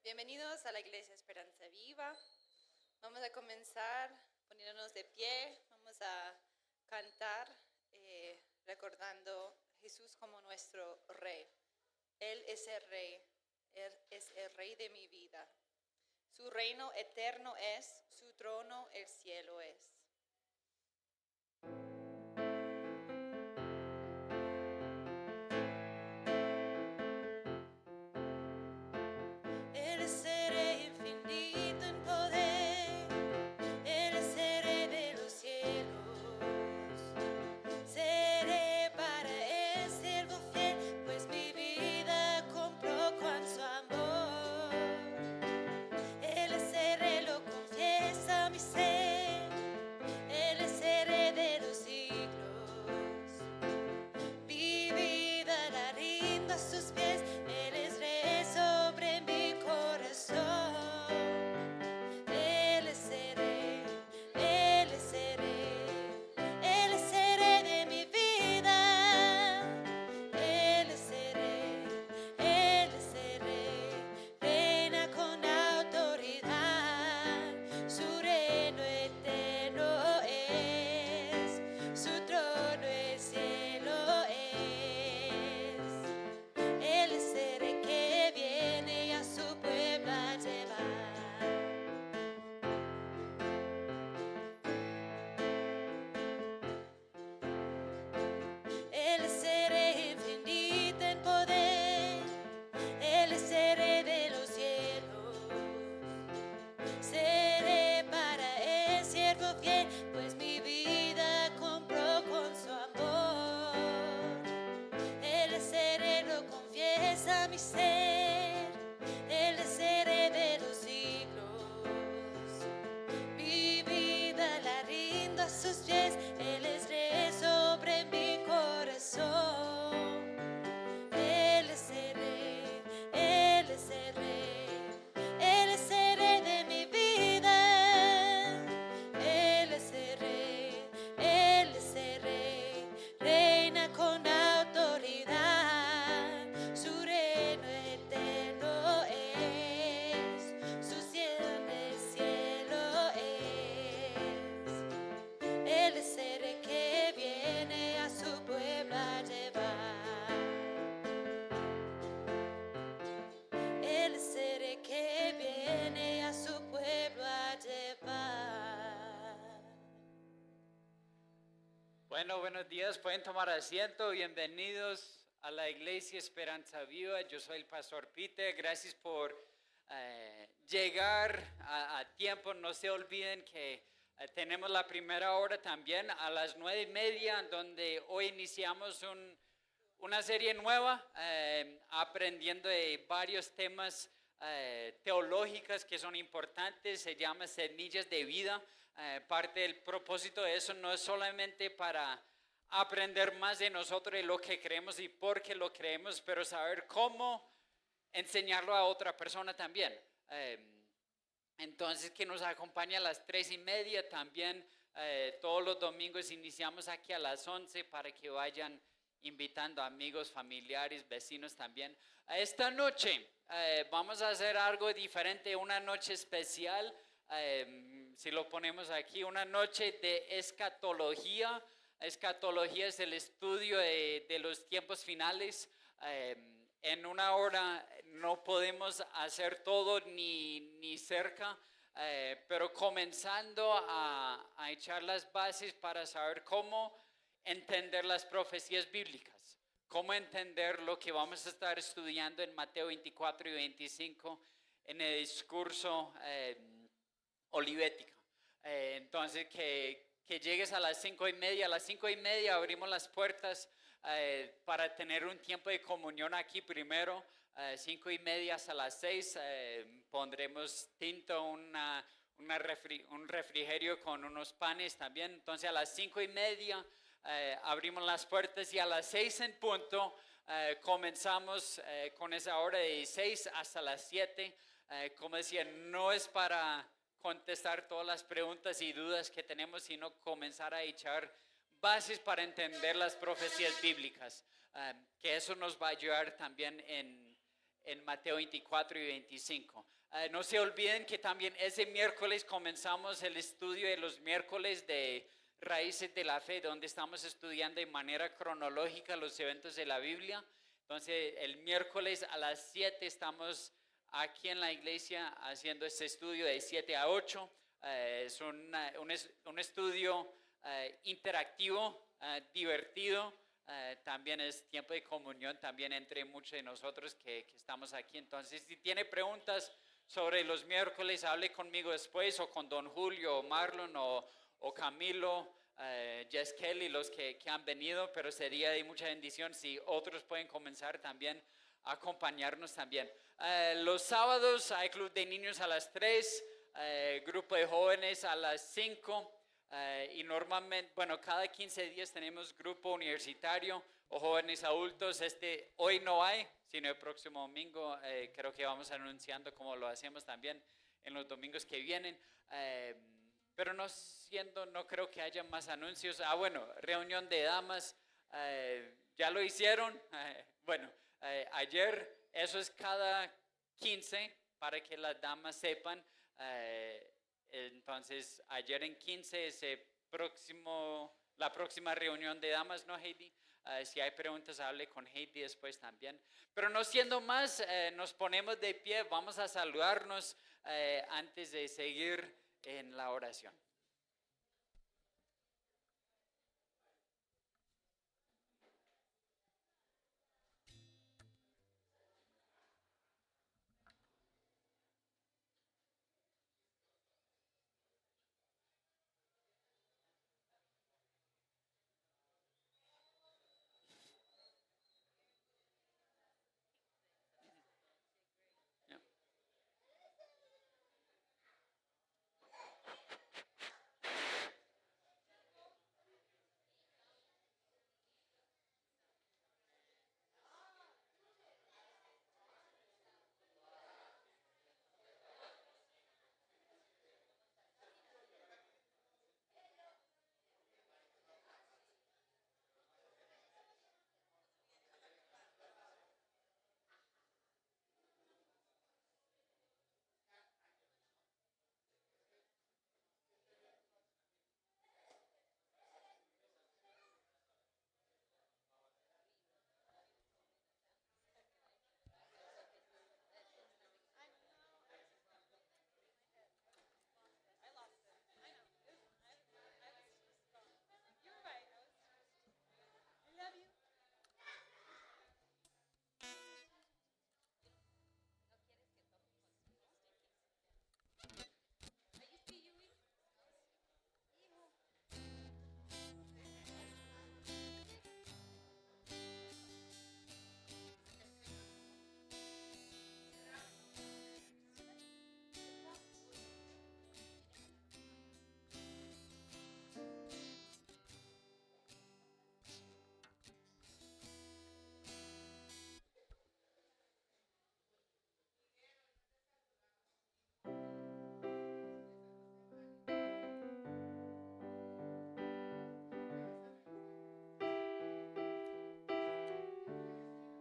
Bienvenidos a la Iglesia Esperanza Viva. Vamos a comenzar poniéndonos de pie. Vamos a cantar recordando a Jesús como nuestro Rey. Él es el Rey. Él es el Rey de mi vida. Su reino eterno es, su trono el cielo es. Él es el Rey infinito en poder. Él es el Rey de los cielos. Seré para Él siervo fiel, pues mi vida compró con su amor. Él es el Rey, lo confiesa mi ser. Él es el Rey de los siglos. Mi vida la rindo a sus pies. Él es Rey sobre mi corazón. Él es el Rey, Él es el Rey, Él es el Rey de mi vida. Él es el Rey, Él es el Rey, reina con autoridad. Su reino eterno es, su trono el cielo es. Él es el Rey que viene a su pueblo a llevar. Él es el Rey infinito en poder. Él es el Rey de los cielos. Seré para Él siervo fiel, pues mi vida compró con su amor. Él es el Rey, lo confiesa mi ser. Él es el Rey de los siglos. Mi vida la rindo a sus pies. Él es Rey sobre mi corazón. Él es el Rey, Él es el Rey, Él es el Rey de mi vida. Él es el Rey, Él es el Rey, reina con autoridad. Su reino eterno es, su cielo del cielo es. Él es el Rey que viene a su pueblo a llevar. Él es el Rey que viene a su pueblo a llevar. Bueno, buenos días, pueden tomar asiento, bienvenidos a la Iglesia Esperanza Viva. Yo soy el pastor Peter, gracias por llegar a tiempo. No se olviden que tenemos la primera hora también a las 9:30, donde hoy iniciamos una serie nueva, aprendiendo de varios temas teológicos que son importantes. Se llama Semillas de Vida. Parte del propósito de eso no es solamente para aprender más de nosotros, de lo que creemos y por qué lo creemos, pero saber cómo enseñarlo a otra persona también. Entonces, que nos acompaña a las 3:30 también. Todos los domingos iniciamos aquí a las 11 para que vayan invitando amigos, familiares, vecinos también. Esta noche vamos a hacer algo diferente, una noche especial. Si lo ponemos aquí, una noche de escatología. Escatología es el estudio de los tiempos finales. En una hora no podemos hacer todo ni cerca, pero comenzando a echar las bases para saber cómo entender las profecías bíblicas, cómo entender lo que vamos a estar estudiando en Mateo 24 y 25 en el discurso olivética. Entonces que llegues a las 5:30. A las 5:30 abrimos las puertas para tener un tiempo de comunión aquí primero. 5:30 hasta las 6 pondremos tinto, un refrigerio con unos panes también. Entonces a las 5:30 abrimos las puertas y a las 6 en punto comenzamos con esa hora de 6 hasta las 7. Como decía, no es para contestar todas las preguntas y dudas que tenemos, sino comenzar a echar bases para entender las profecías bíblicas, que eso nos va a ayudar también en Mateo 24 y 25. No se olviden que también ese miércoles comenzamos el estudio de los miércoles de Raíces de la Fe, donde estamos estudiando de manera cronológica los eventos de la Biblia. Entonces, el miércoles a las 7 estamos aquí en la iglesia haciendo este estudio de 7 a 8. Es un estudio interactivo, divertido. También es tiempo de comunión también entre muchos de nosotros que estamos aquí. Entonces, si tiene preguntas sobre los miércoles, hable conmigo después o con Don Julio o Marlon o Camilo, Jess Kelly, los que han venido, pero sería de mucha bendición si otros pueden comenzar también a acompañarnos también. Los sábados hay club de niños a las 3, grupo de jóvenes a las 5. Y normalmente, bueno, cada 15 días tenemos grupo universitario o jóvenes adultos. Hoy no hay, sino el próximo domingo creo que vamos anunciando como lo hacemos también en los domingos que vienen. Pero no creo que haya más anuncios. Bueno, reunión de damas, ya lo hicieron. Ayer, eso es cada 15 para que las damas sepan. Entonces, ayer en 15 es la próxima reunión de damas, ¿no, Heidi? Si hay preguntas, hable con Heidi después también. Pero no siendo más, nos ponemos de pie, vamos a saludarnos antes de seguir en la oración.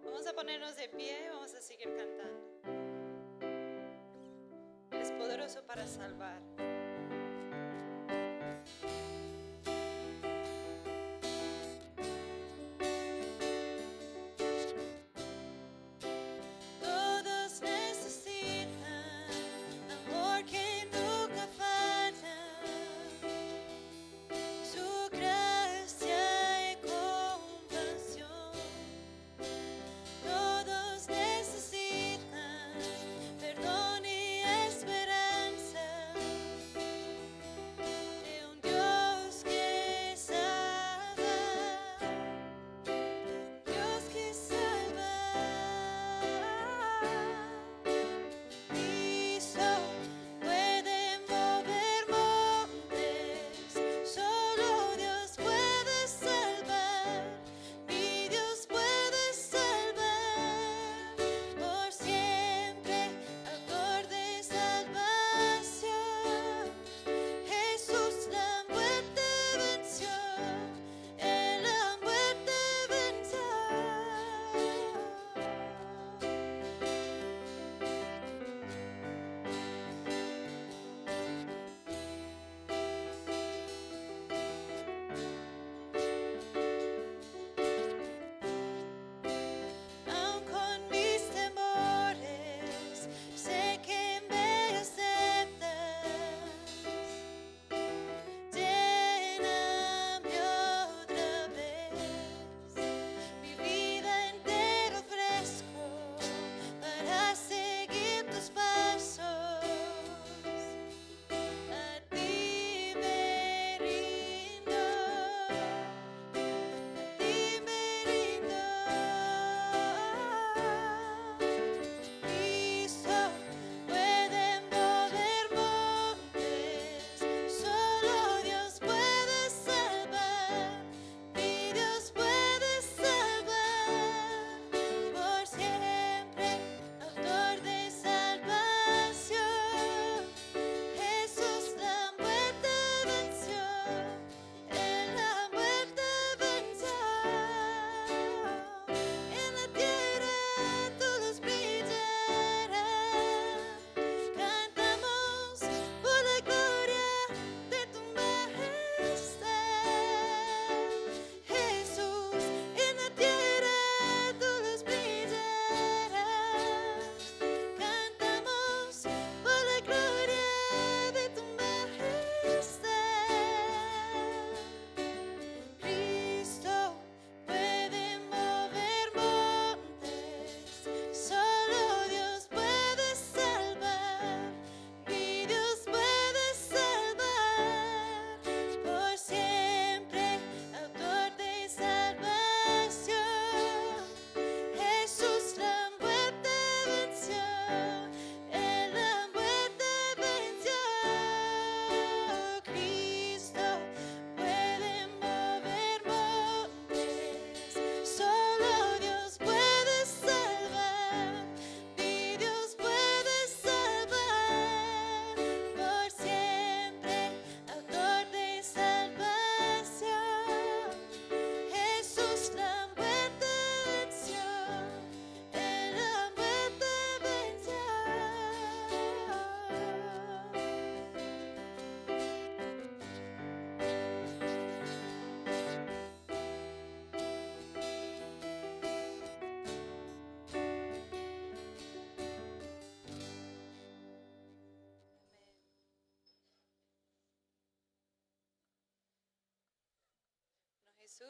Vamos a ponernos de pie, vamos a seguir cantando. Él es poderoso para salvar. Todos necesitan amor que nunca falta, su gracia y compasión. Todos necesitan perdón y esperanza.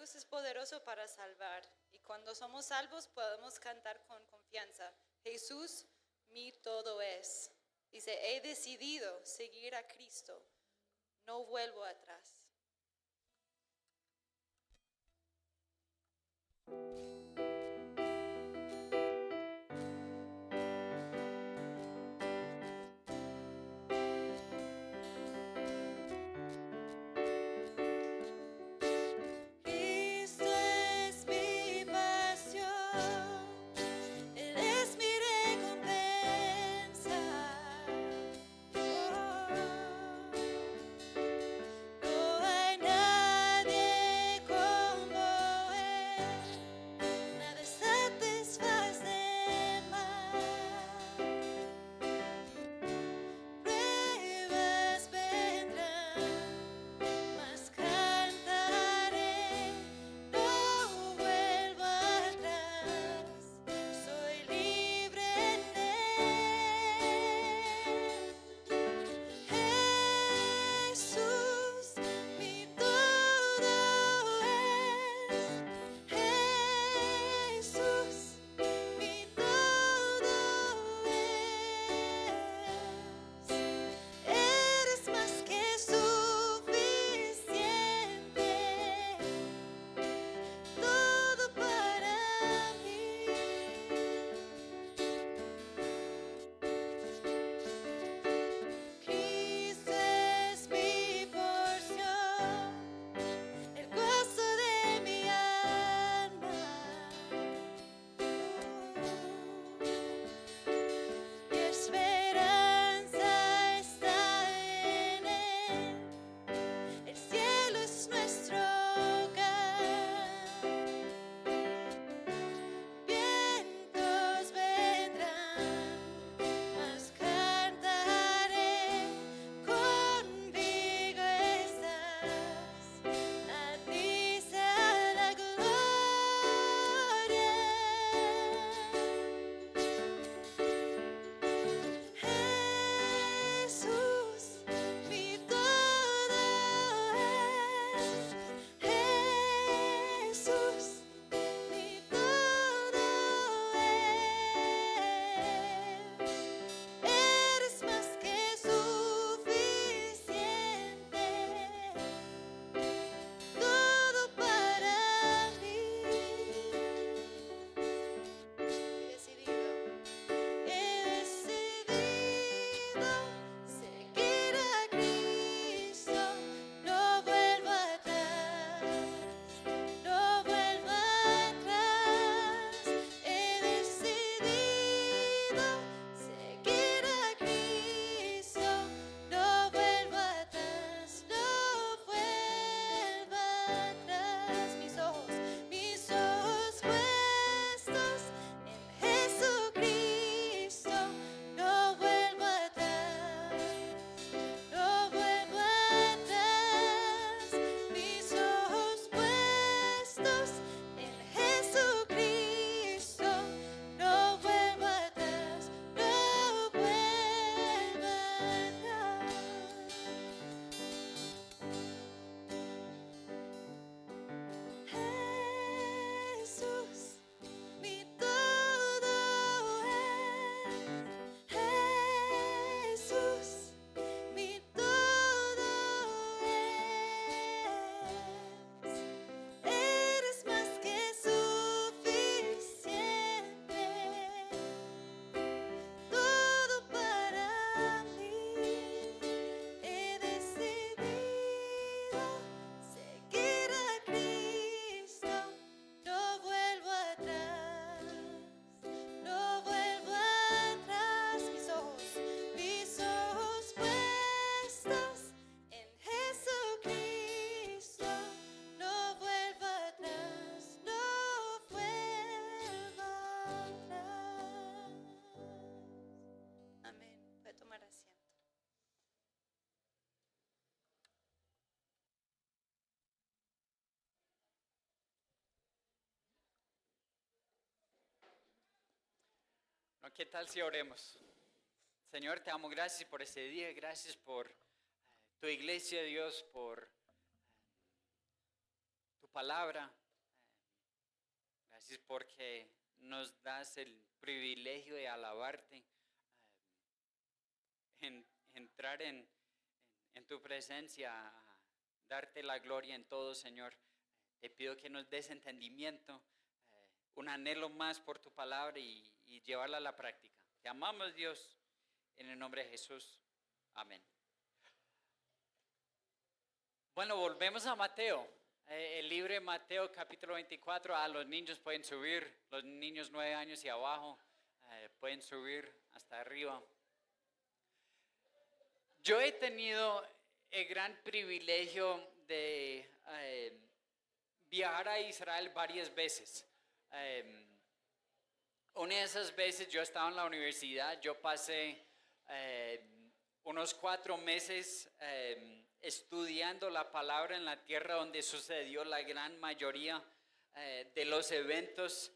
Jesús es poderoso para salvar y cuando somos salvos podemos cantar con confianza. Jesús, mi todo es. Dice, he decidido seguir a Cristo, no vuelvo atrás. Cristo es mi pasión, Él es mi recompensa. No hay nadie como Él, nada satisface más. Pruebas vendrán, mas cantaré, no vuelvo atrás, soy libre en Él. Jesús, mi todo es. Jesús, mi todo es. Eres más que suficiente, todo para mí. Cristo es mi porción, el gozo de mi alma. Mi esperanza está en Él, el cielo es nuestro hogar. Vientos vendrán, mas cantaré, conmigo estás, a ti sea la gloria. Jesús, mi todo es. Jesús, mi todo es. Eres más que suficiente, todo para mí. He decidido seguir a Cristo, no vuelvo atrás, no vuelvo atrás. He decidido seguir a Cristo, no vuelvo atrás, no vuelvo atrás. Mis ojos puestos en Jesucristo, no vuelvo atrás, no vuelvo atrás. Mis ojos puestos en Jesucristo, no vuelvo atrás, no vuelvo atrás. Jesús, mi todo es. Jesús, mi todo es. Eres más que suficiente, todo para mí. He decidido seguir a Cristo, no vuelvo atrás, no vuelvo atrás. Mis ojos puestos en Jesucristo, no vuelvo atrás, no vuelvo atrás. Amén. Puede tomar asiento. ¿No? ¿Qué tal si oremos? Señor, te damos gracias por este día, gracias por tu iglesia, Dios, por tu palabra. Gracias porque nos das el privilegio de alabarte, entrar en tu presencia, darte la gloria en todo, Señor. Te pido que nos des entendimiento, un anhelo más por tu palabra y llevarla a la práctica. Te amamos, Dios, en el nombre de Jesús. Amén. Bueno, volvemos a Mateo. El libro de Mateo, capítulo 24. Los niños pueden subir, los niños 9 años y abajo pueden subir hasta arriba. Yo he tenido el gran privilegio de viajar a Israel varias veces. Una de esas veces yo estaba en la universidad, yo pasé unos 4 meses estudiando la palabra en la tierra donde sucedió la gran mayoría de los eventos.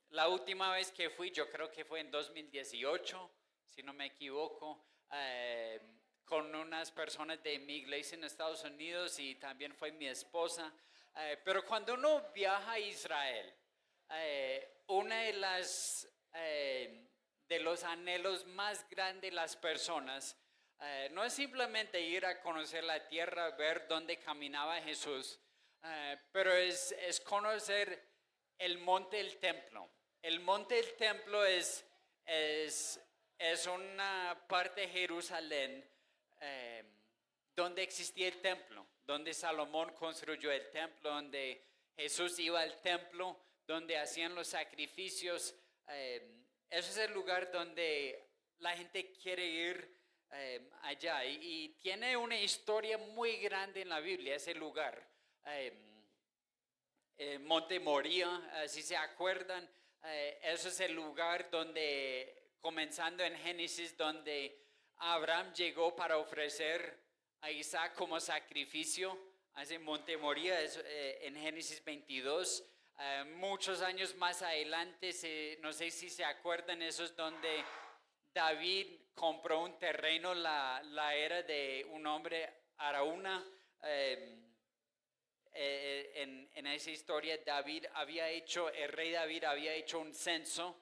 La última vez que fui, yo creo que fue en 2018, si no me equivoco, con unas personas de mi iglesia en Estados Unidos y también fue mi esposa. Pero cuando uno viaja a Israel, una de los anhelos más grandes de las personas no es simplemente ir a conocer la tierra, ver dónde caminaba Jesús, pero es conocer el monte del templo. El monte del templo es una parte de Jerusalén donde existía el templo, donde Salomón construyó el templo, donde Jesús iba al templo, donde hacían los sacrificios. Ese es el lugar donde la gente quiere ir allá. Y tiene una historia muy grande en la Biblia, ese lugar. Monte Moría, si se acuerdan, ese es el lugar donde, comenzando en Génesis, donde Abraham llegó para ofrecer a Isaac como sacrificio. A ese Monte Moría es en Génesis 22. Muchos años más adelante, no sé si se acuerdan, eso es donde David compró un terreno, la era de un hombre Araúna. En esa historia el rey David había hecho un censo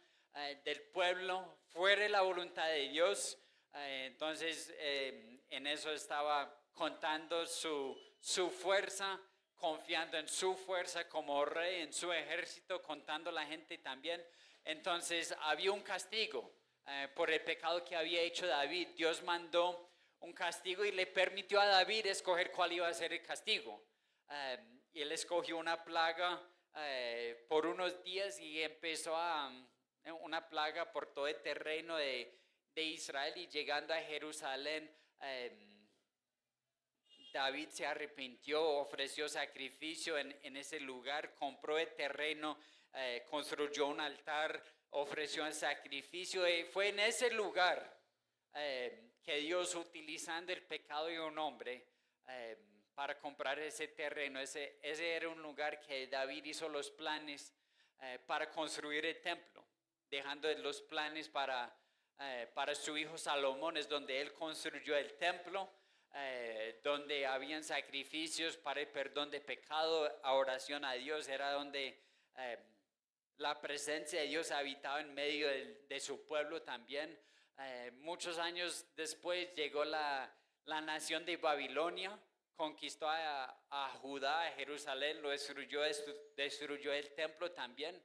del pueblo fuera de la voluntad de Dios. Entonces en eso estaba contando su fuerza, confiando en su fuerza como rey, en su ejército, contando la gente también. Entonces había un castigo por el pecado que había hecho David. Dios mandó un castigo y le permitió a David escoger cuál iba a ser el castigo. Y él escogió una plaga por unos días y empezó una plaga por todo el terreno de Israel, y llegando a Jerusalén, David se arrepintió, ofreció sacrificio en ese lugar, compró el terreno, construyó un altar, ofreció el sacrificio. Fue en ese lugar que Dios, utilizando el pecado de un hombre, para comprar ese terreno, ese era un lugar que David hizo los planes para construir el templo, dejando los planes para su hijo Salomón. Es donde él construyó el templo, donde habían sacrificios para el perdón de pecado, oración a Dios. Era donde la presencia de Dios habitaba en medio de su pueblo también. Muchos años después llegó la nación de Babilonia, conquistó a Judá, a Jerusalén, lo destruyó el templo también.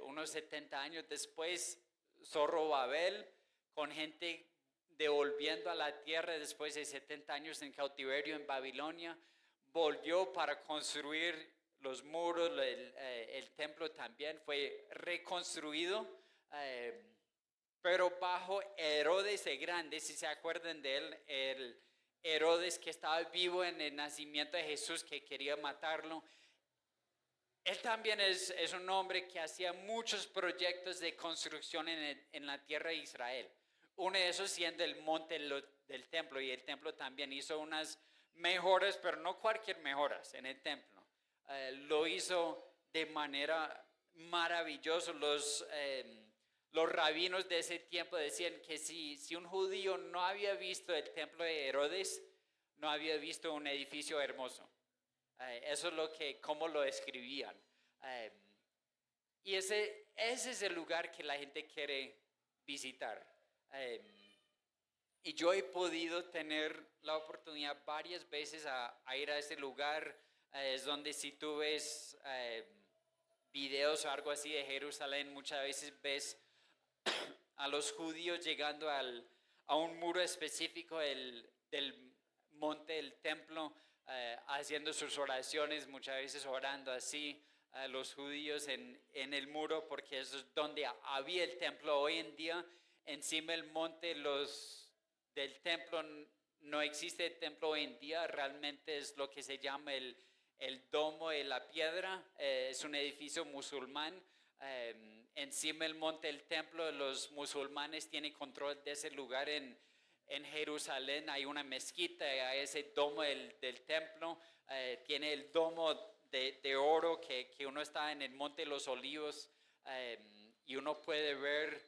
Unos 70 años después, Zorobabel, con gente devolviendo a la tierra después de 70 años en cautiverio en Babilonia, volvió para construir los muros. El templo también fue reconstruido, pero bajo Herodes el Grande. Si se acuerdan de él, el Herodes que estaba vivo en el nacimiento de Jesús, que quería matarlo. Él también es un hombre que hacía muchos proyectos de construcción en la tierra de Israel. Uno de esos siendo el monte del templo, y el templo también hizo unas mejoras, pero no cualquier mejoras en el templo. Lo hizo de manera maravillosa. Los rabinos de ese tiempo decían que si un judío no había visto el templo de Herodes, no había visto un edificio hermoso. Eso es cómo lo escribían. Eh, y ese es el lugar que la gente quiere visitar. Eh, y yo he podido tener la oportunidad varias veces a ir a ese lugar. Es donde si tú ves videos o algo así de Jerusalén, muchas veces ves a los judíos llegando a un muro específico del monte del templo, haciendo sus oraciones, muchas veces orando así, los judíos en el muro, porque eso es donde había el templo. Hoy en día, encima del monte del templo, no existe el templo hoy en día, realmente es lo que se llama el domo de la piedra, es un edificio musulmán. Encima del monte del templo, los musulmanes tienen control de ese lugar. En Jerusalén hay una mezquita, hay ese domo del templo, tiene el domo de oro que uno está en el monte de los olivos, y uno puede ver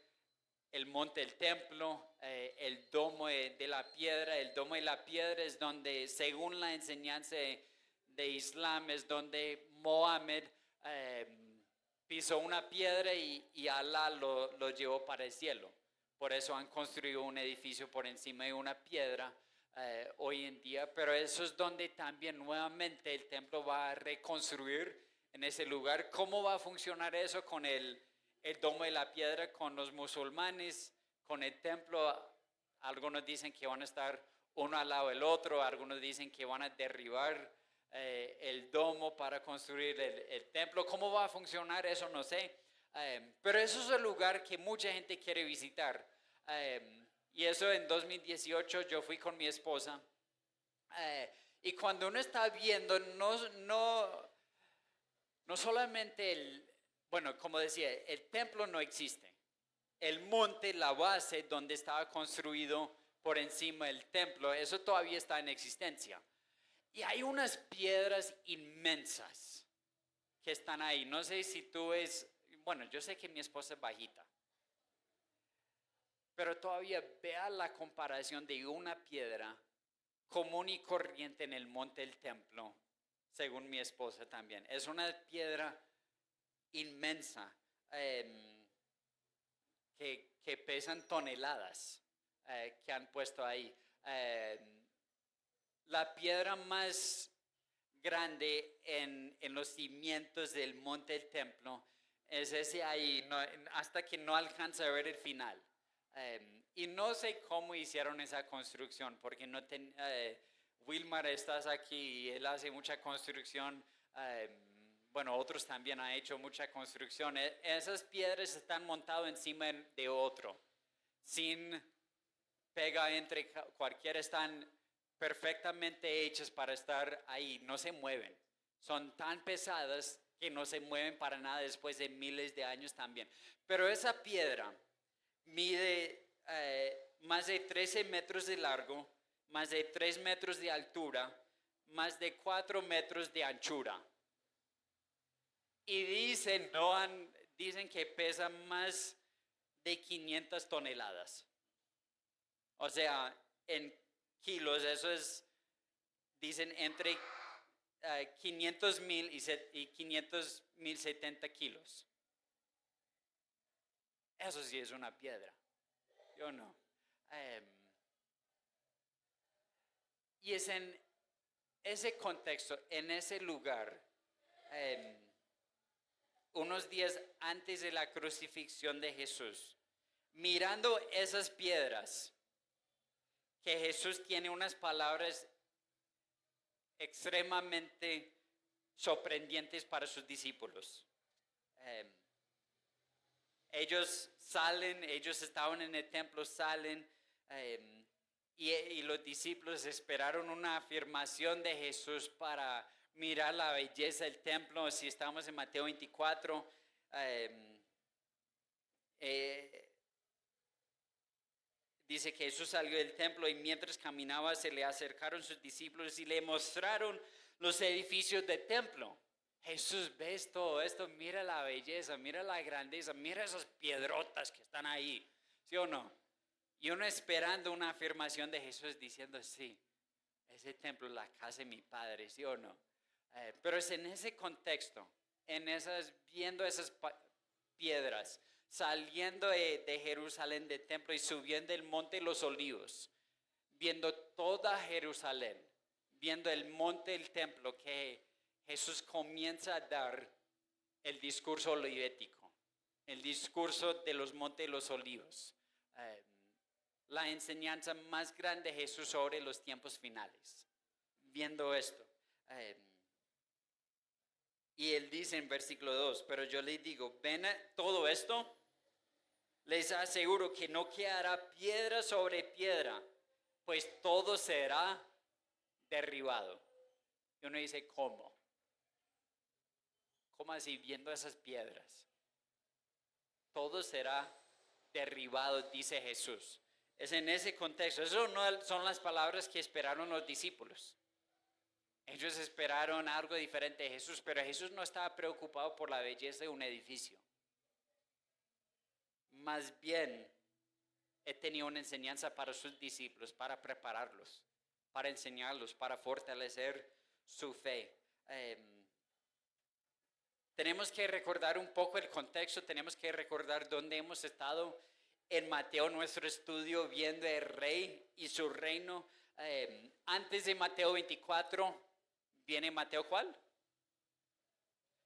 el monte del templo, el domo de la piedra. El domo de la piedra es donde, según la enseñanza de Islam, es donde Mohammed pisó una piedra y Alá lo llevó para el cielo. Por eso han construido un edificio por encima de una piedra hoy en día. Pero eso es donde también nuevamente el templo va a reconstruir en ese lugar. ¿Cómo va a funcionar eso con el domo de la piedra, con los musulmanes, con el templo? Algunos dicen que van a estar uno al lado del otro, algunos dicen que van a derribar el domo para construir el templo. ¿Cómo va a funcionar eso? No sé. Pero eso es el lugar que mucha gente quiere visitar. Y eso en 2018 yo fui con mi esposa. Y cuando uno está viendo, no solamente bueno, como decía, el templo no existe. El monte, la base donde estaba construido por encima del templo, eso todavía está en existencia. Y hay unas piedras inmensas que están ahí. No sé si tú ves, bueno, yo sé que mi esposa es bajita, pero todavía vea la comparación de una piedra común y corriente en el monte del templo, según mi esposa también. Es una piedra inmensa, que pesan toneladas, que han puesto ahí. La piedra más grande en los cimientos del monte del templo es ese ahí, hasta que no alcanza a ver el final. Y no sé cómo hicieron esa construcción, porque Wilmar, estás aquí y él hace mucha construcción. Bueno, otros también han hecho mucha construcción. Esas piedras están montadas encima de otro, sin pega entre cualquiera, están perfectamente hechas para estar ahí, no se mueven. Son tan pesadas que no se mueven para nada después de miles de años también. Pero esa piedra mide más de 13 metros de largo, más de 3 metros de altura, más de 4 metros de anchura. Y dicen que pesa más de 500 toneladas. O sea, en kilos, eso es, dicen, entre 500,000 y 500,070 kilos. Eso sí es una piedra. Yo no. Y es en ese contexto, en ese lugar, unos días antes de la crucifixión de Jesús, mirando esas piedras, que Jesús tiene unas palabras extremadamente sorprendentes para sus discípulos. Ellos estaban en el templo, salen, y los discípulos esperaron una afirmación de Jesús para mirar la belleza del templo. Si estamos en Mateo 24, dice que Jesús salió del templo y mientras caminaba se le acercaron sus discípulos y le mostraron los edificios del templo. Jesús, ¿ves todo esto? Mira la belleza, mira la grandeza, mira esas piedrotas que están ahí, ¿sí o no? Y uno esperando una afirmación de Jesús diciendo, sí, ese templo es la casa de mi Padre, ¿sí o no? Pero es en ese contexto, viendo esas piedras, saliendo de Jerusalén, del templo y subiendo el monte de los olivos, viendo toda Jerusalén, viendo el monte del templo, que Jesús comienza a dar el discurso olivético, el discurso de los montes de los olivos, la enseñanza más grande de Jesús sobre los tiempos finales. Viendo esto, y él dice en versículo 2, pero yo les digo, ven todo esto, les aseguro que no quedará piedra sobre piedra, pues todo será derribado. Y uno dice, ¿cómo? ¿Cómo así viendo esas piedras? Todo será derribado, dice Jesús. Es en ese contexto. Eso no son las palabras que esperaron los discípulos. Ellos esperaron algo diferente de Jesús, pero Jesús no estaba preocupado por la belleza de un edificio. Más bien, Él tenía una enseñanza para sus discípulos, para prepararlos, para enseñarlos, para fortalecer su fe. Tenemos que recordar un poco el contexto, tenemos que recordar dónde hemos estado en Mateo, nuestro estudio, viendo el rey y su reino. Antes de Mateo 24, ¿viene Mateo cuál?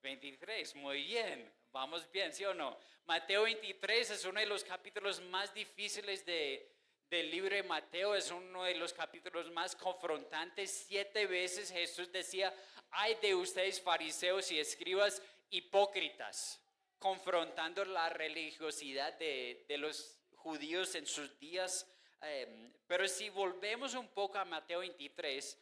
23, muy bien, vamos bien, ¿sí o no? Mateo 23 es uno de los capítulos más difíciles del libro de Mateo, es uno de los capítulos más confrontantes. 7 veces Jesús decía, ay de ustedes fariseos y escribas hipócritas, confrontando la religiosidad de los judíos en sus días. Pero si volvemos un poco a Mateo 23,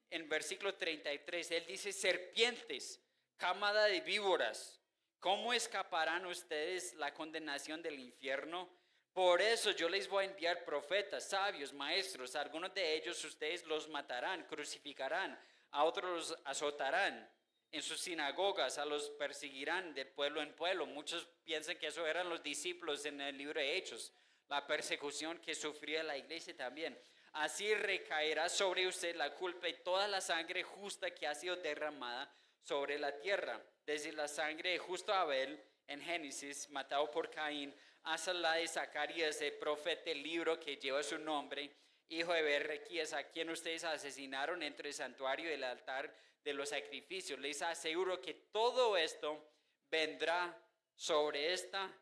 en versículo 33, él dice, serpientes, camada de víboras, ¿cómo escaparán ustedes la condenación del infierno? Por eso yo les voy a enviar profetas, sabios, maestros. Algunos de ellos ustedes los matarán, crucificarán, a otros los azotarán. En sus sinagogas a los perseguirán de pueblo en pueblo. Muchos piensan que eso eran los discípulos en el libro de Hechos, la persecución que sufría la iglesia también. Así recaerá sobre usted la culpa y toda la sangre justa que ha sido derramada sobre la tierra, desde la sangre de justo Abel en Génesis, matado por Caín, hasta la de Zacarías, el profeta, el libro que lleva su nombre, hijo de Berequías, a quien ustedes asesinaron entre el santuario y el altar de los sacrificios. Les aseguro que todo esto vendrá sobre esta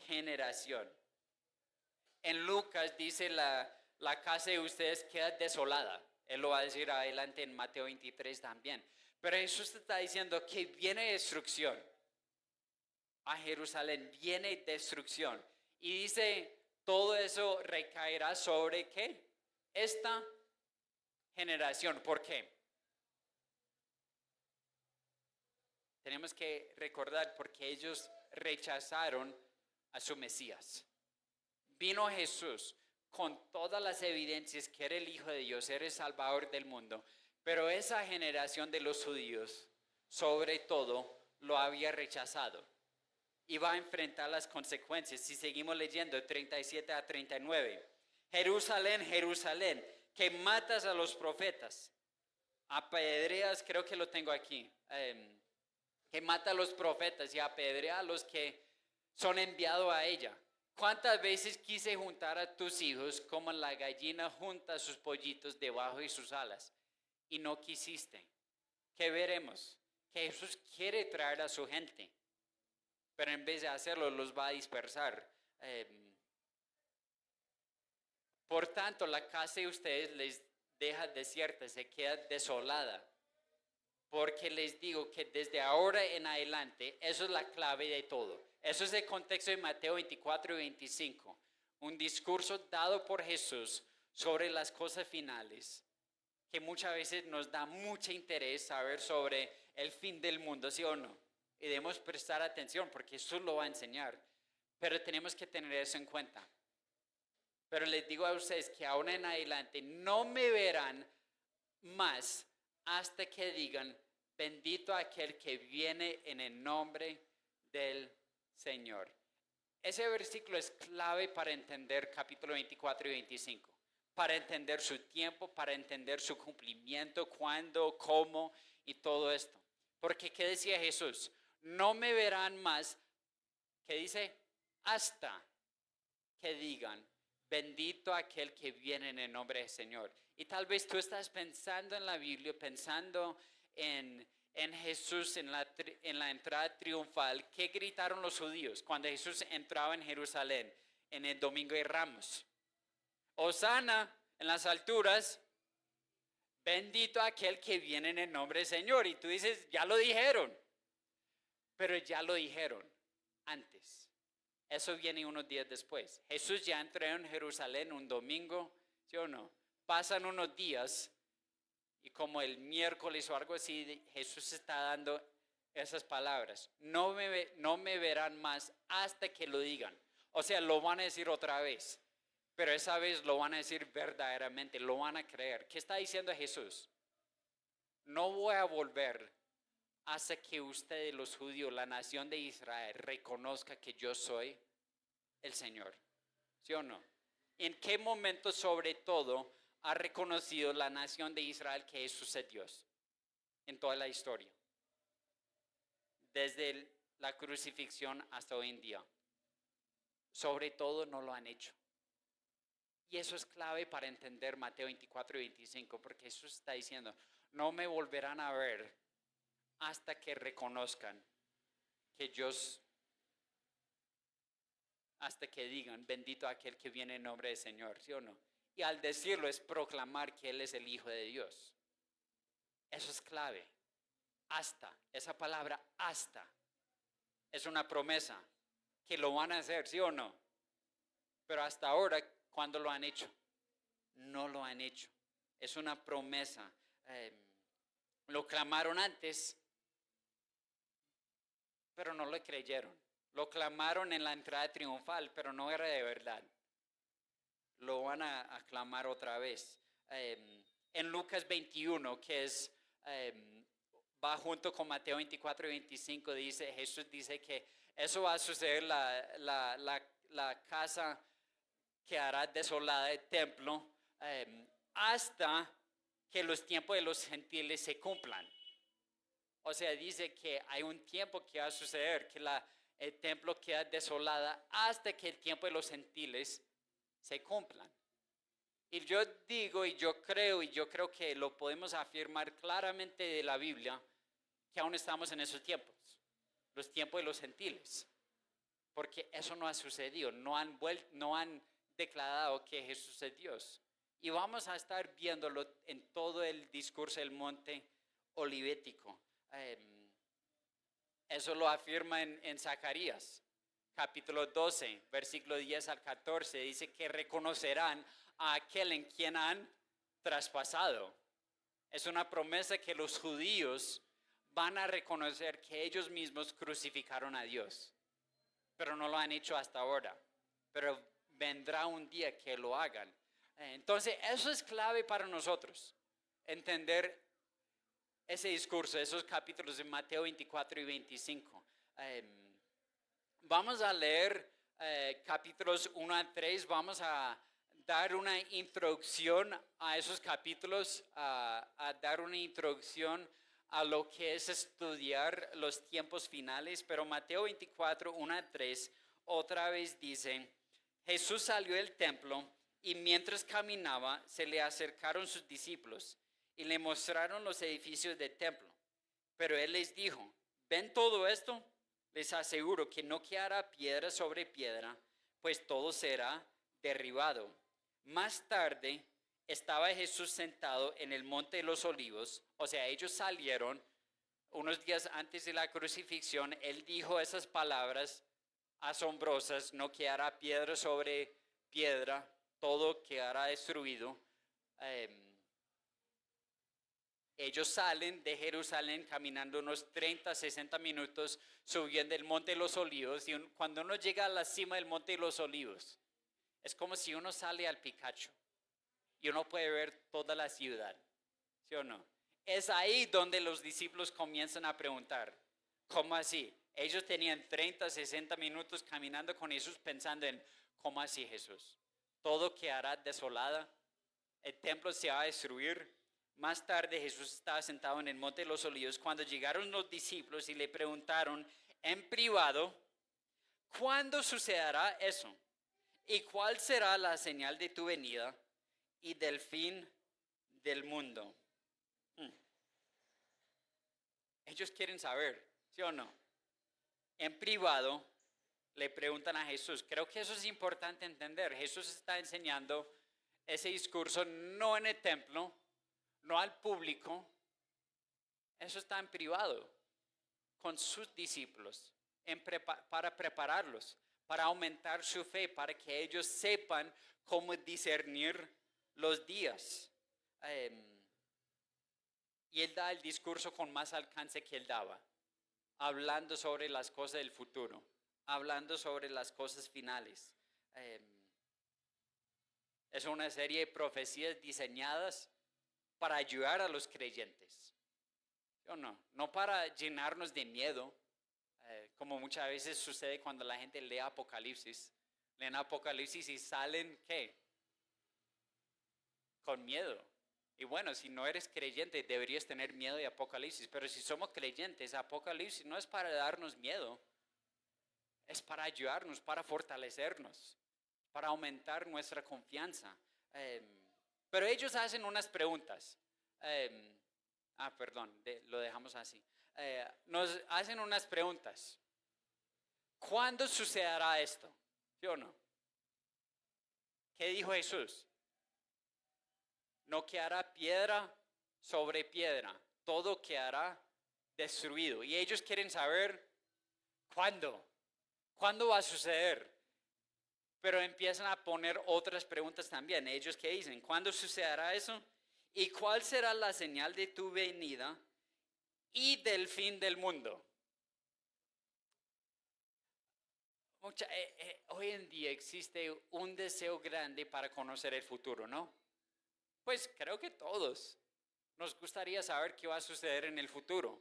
generación. En Lucas dice la casa de ustedes queda desolada. Él lo va a decir adelante en Mateo 23 también. Pero Jesús está diciendo que viene destrucción. A Jerusalén viene destrucción. Y dice, todo eso recaerá sobre ¿qué? Esta generación. ¿Por qué? Tenemos que recordar porque ellos rechazaron a su Mesías. Vino Jesús con todas las evidencias que era el Hijo de Dios, era el Salvador del mundo. Pero esa generación de los judíos, sobre todo, lo había rechazado. Y va a enfrentar las consecuencias. Si seguimos leyendo 37 a 39. Jerusalén, Jerusalén, que matas a los profetas, apedreas, creo que lo tengo aquí, que mata a los profetas y apedrea a los que son enviados a ella. ¿Cuántas veces quise juntar a tus hijos como la gallina junta sus pollitos debajo de sus alas? Y no quisiste. ¿Qué veremos? Que Jesús quiere traer a su gente, pero en vez de hacerlo los va a dispersar. Por tanto, la casa de ustedes les deja desierta, se queda desolada. Porque les digo que desde ahora en adelante, eso es la clave de todo. Eso es el contexto de Mateo 24 y 25. Un discurso dado por Jesús sobre las cosas finales, que muchas veces nos da mucho interés saber sobre el fin del mundo, ¿sí o no? Y debemos prestar atención porque Jesús lo va a enseñar. Pero tenemos que tener eso en cuenta. Pero les digo a ustedes que ahora en adelante no me verán más hasta que digan, bendito aquel que viene en el nombre del Señor. Ese versículo es clave para entender capítulo 24 y 25. Para entender su tiempo, para entender su cumplimiento, cuándo, cómo. y todo esto. Porque ¿qué decía Jesús? No me verán más, ¿qué dice? Hasta que digan, bendito aquel que viene en el nombre del Señor. Y tal vez tú estás pensando en la Biblia, pensando en Jesús en la entrada triunfal. ¿Qué gritaron los judíos cuando Jesús entraba en Jerusalén en el Domingo de Ramos? Hosana en las alturas, bendito aquel que viene en el nombre del Señor. Y tú dices, ya lo dijeron, pero ya lo dijeron antes. Eso viene unos días después. Jesús ya entró en Jerusalén un domingo, ¿sí o no? Pasan unos días y como el miércoles o algo así, Jesús está dando esas palabras. No me verán más hasta que lo digan. O sea, lo van a decir otra vez, pero esa vez lo van a decir verdaderamente, lo van a creer. ¿Qué está diciendo Jesús? No voy a volver hasta que ustedes, los judíos, la nación de Israel, reconozca que yo soy el Señor. ¿Sí o no? ¿En qué momento sobre todo ha reconocido la nación de Israel que Jesús es Dios? En toda la historia. Desde la crucifixión hasta hoy en día. Sobre todo no lo han hecho. Y eso es clave para entender Mateo 24 y 25, porque Jesús está diciendo, no me volverán a ver hasta que reconozcan que hasta que digan, bendito aquel que viene en nombre del Señor, ¿sí o no? Y al decirlo es proclamar que Él es el Hijo de Dios. Eso es clave. Hasta, esa palabra hasta, es una promesa que lo van a hacer, ¿sí o no? Pero hasta ahora, ¿cuándo lo han hecho? No lo han hecho. Es una promesa. Lo clamaron antes, pero no lo creyeron. Lo clamaron en la entrada triunfal, pero no era de verdad. Lo van a clamar otra vez. En Lucas 21, que va junto con Mateo 24 y 25, Jesús dice que eso va a suceder, la casa quedará desolada del templo hasta que los tiempos de los gentiles se cumplan. O sea, dice que hay un tiempo que va a suceder, que el templo queda desolada hasta que el tiempo de los gentiles se cumplan. Y yo digo y yo creo que lo podemos afirmar claramente de la Biblia, que aún estamos en esos tiempos, los tiempos de los gentiles, porque eso no ha sucedido, no han declarado que Jesús es Dios. Y vamos a estar viéndolo en todo el discurso del monte olivético. Eso lo afirma en Zacarías, capítulo 12, versículo 10 al 14, dice que reconocerán a aquel en quien han traspasado. Es una promesa que los judíos van a reconocer que ellos mismos crucificaron a Dios, pero no lo han hecho hasta ahora, pero vendrá un día que lo hagan. Entonces eso es clave para nosotros, entender ese discurso, esos capítulos de Mateo 24 y 25. Vamos a leer capítulos 1 a 3, vamos a dar una introducción a esos capítulos, a dar una introducción a lo que es estudiar los tiempos finales, pero Mateo 24, 1 a 3, otra vez dice, Jesús salió del templo y mientras caminaba se le acercaron sus discípulos y le mostraron los edificios del templo. Pero él les dijo, ¿ven todo esto? Les aseguro que no quedará piedra sobre piedra, pues todo será derribado. Más tarde estaba Jesús sentado en el monte de los olivos, o sea, ellos salieron unos días antes de la crucifixión. Él dijo esas palabras asombrosas, no quedará piedra sobre piedra, todo quedará destruido. Ellos salen de Jerusalén caminando unos 30, 60 minutos, subiendo el monte de los olivos, y cuando uno llega a la cima del monte de los olivos, es como si uno sale al Picacho y uno puede ver toda la ciudad, ¿sí o no? Es ahí donde los discípulos comienzan a preguntar, ¿cómo así? Ellos tenían 30, 60 minutos caminando con Jesús pensando en, ¿cómo así, Jesús? Todo quedará desolada, el templo se va a destruir. Más tarde Jesús estaba sentado en el monte de los Olivos cuando llegaron los discípulos y le preguntaron en privado, ¿cuándo sucederá eso? ¿Y cuál será la señal de tu venida y del fin del mundo? Ellos quieren saber, ¿sí o no? En privado le preguntan a Jesús. Creo que eso es importante entender. Jesús está enseñando ese discurso no en el templo, no al público. Eso está en privado con sus discípulos para prepararlos, para aumentar su fe, para que ellos sepan cómo discernir los días. Y él da el discurso con más alcance que él daba, hablando sobre las cosas del futuro, hablando sobre las cosas finales. Es una serie de profecías diseñadas para ayudar a los creyentes. ¿Sí o no? No para llenarnos de miedo, como muchas veces sucede cuando la gente lee Apocalipsis. Leen Apocalipsis y salen, ¿qué? Con miedo. Y bueno, si no eres creyente, deberías tener miedo de Apocalipsis. Pero si somos creyentes, Apocalipsis no es para darnos miedo. Es para ayudarnos, para fortalecernos, para aumentar nuestra confianza. Pero ellos hacen unas preguntas. Lo dejamos así. Nos hacen unas preguntas. ¿Cuándo sucederá esto? ¿Sí o no? ¿Qué dijo Jesús? No quedará piedra sobre piedra, todo quedará destruido. Y ellos quieren saber cuándo va a suceder. Pero empiezan a poner otras preguntas también. Ellos ¿qué dicen? ¿Cuándo sucederá eso? ¿Y cuál será la señal de tu venida y del fin del mundo? Hoy en día existe un deseo grande para conocer el futuro, ¿no? Pues creo que todos nos gustaría saber qué va a suceder en el futuro,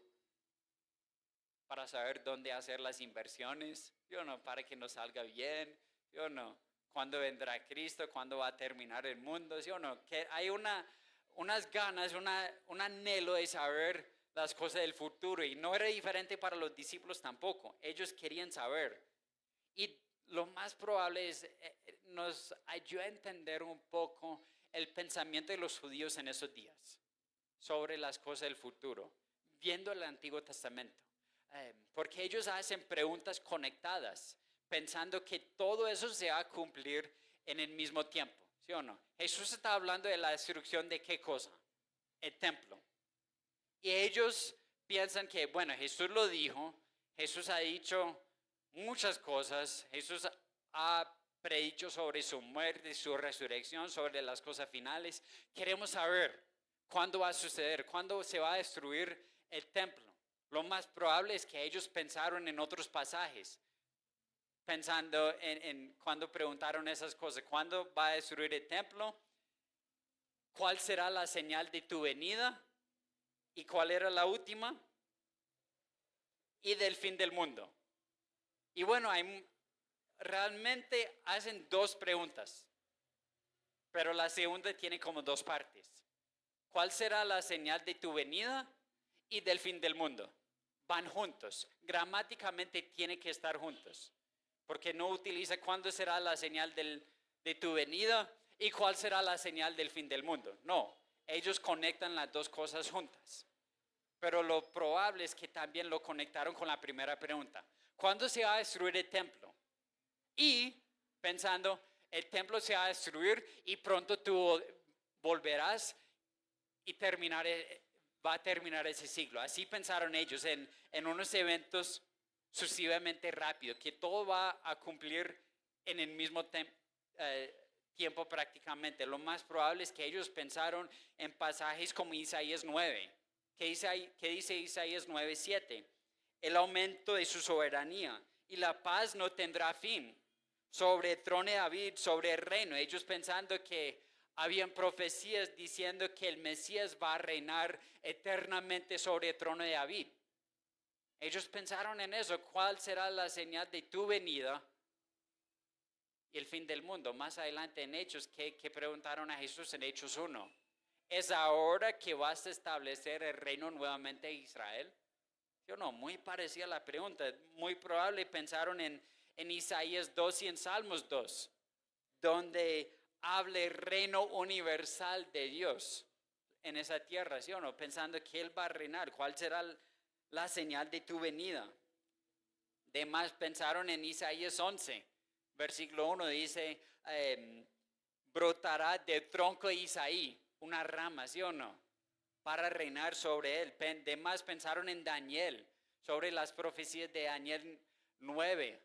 para saber dónde hacer las inversiones, ¿sí o no? Para que nos salga bien, ¿sí o no? ¿Cuándo vendrá Cristo? ¿Cuándo va a terminar el mundo? ¿Sí o no? Que hay unas ganas, un anhelo de saber las cosas del futuro, y no era diferente para los discípulos tampoco. Ellos querían saber. Y lo más probable es, nos ayuda a entender un poco el pensamiento de los judíos en esos días sobre las cosas del futuro, viendo el Antiguo Testamento. Porque ellos hacen preguntas conectadas, pensando que todo eso se va a cumplir en el mismo tiempo, ¿sí o no? Jesús está hablando de la destrucción de ¿qué cosa? El templo. Y ellos piensan que, bueno, Jesús lo dijo, Jesús ha dicho muchas cosas, Jesús ha predicho sobre su muerte, su resurrección, sobre las cosas finales. Queremos saber cuándo va a suceder, cuándo se va a destruir el templo. Lo más probable es que ellos pensaron en otros pasajes, pensando en cuando preguntaron esas cosas. ¿Cuándo va a destruir el templo? ¿Cuál será la señal de tu venida? ¿Y cuál era la última? Y del fin del mundo. Y bueno, realmente hacen dos preguntas, pero la segunda tiene como dos partes. ¿Cuál será la señal de tu venida y del fin del mundo? Van juntos. Gramáticamente tiene que estar juntos, porque no utiliza cuándo será la señal de tu venida y cuál será la señal del fin del mundo. No, ellos conectan las dos cosas juntas. Pero lo probable es que también lo conectaron con la primera pregunta. ¿Cuándo se va a destruir el templo? Y pensando, el templo se va a destruir y pronto tú volverás y va a terminar ese siglo. Así pensaron ellos en unos eventos sucesivamente rápidos, que todo va a cumplir en el mismo tiempo prácticamente. Lo más probable es que ellos pensaron en pasajes como Isaías 9. ¿Qué dice Isaías 9:7? El aumento de su soberanía y la paz no tendrá fin. Sobre el trono de David, sobre el reino. Ellos pensando que habían profecías diciendo que el Mesías va a reinar eternamente sobre el trono de David. Ellos pensaron en eso. ¿Cuál será la señal de tu venida y el fin del mundo? Más adelante en Hechos, ¿qué preguntaron a Jesús en Hechos 1? ¿Es ahora que vas a establecer el reino nuevamente en Israel? Yo no, muy parecida la pregunta. Muy probable pensaron en Isaías 2 y en Salmos 2, donde habla el reino universal de Dios en esa tierra, ¿sí o no? Pensando que Él va a reinar. ¿Cuál será la señal de tu venida? Demás pensaron en Isaías 11, versículo 1, dice, brotará del tronco de Isaí una rama, ¿sí o no? Para reinar sobre él. Demás pensaron en Daniel, sobre las profecías de Daniel 9,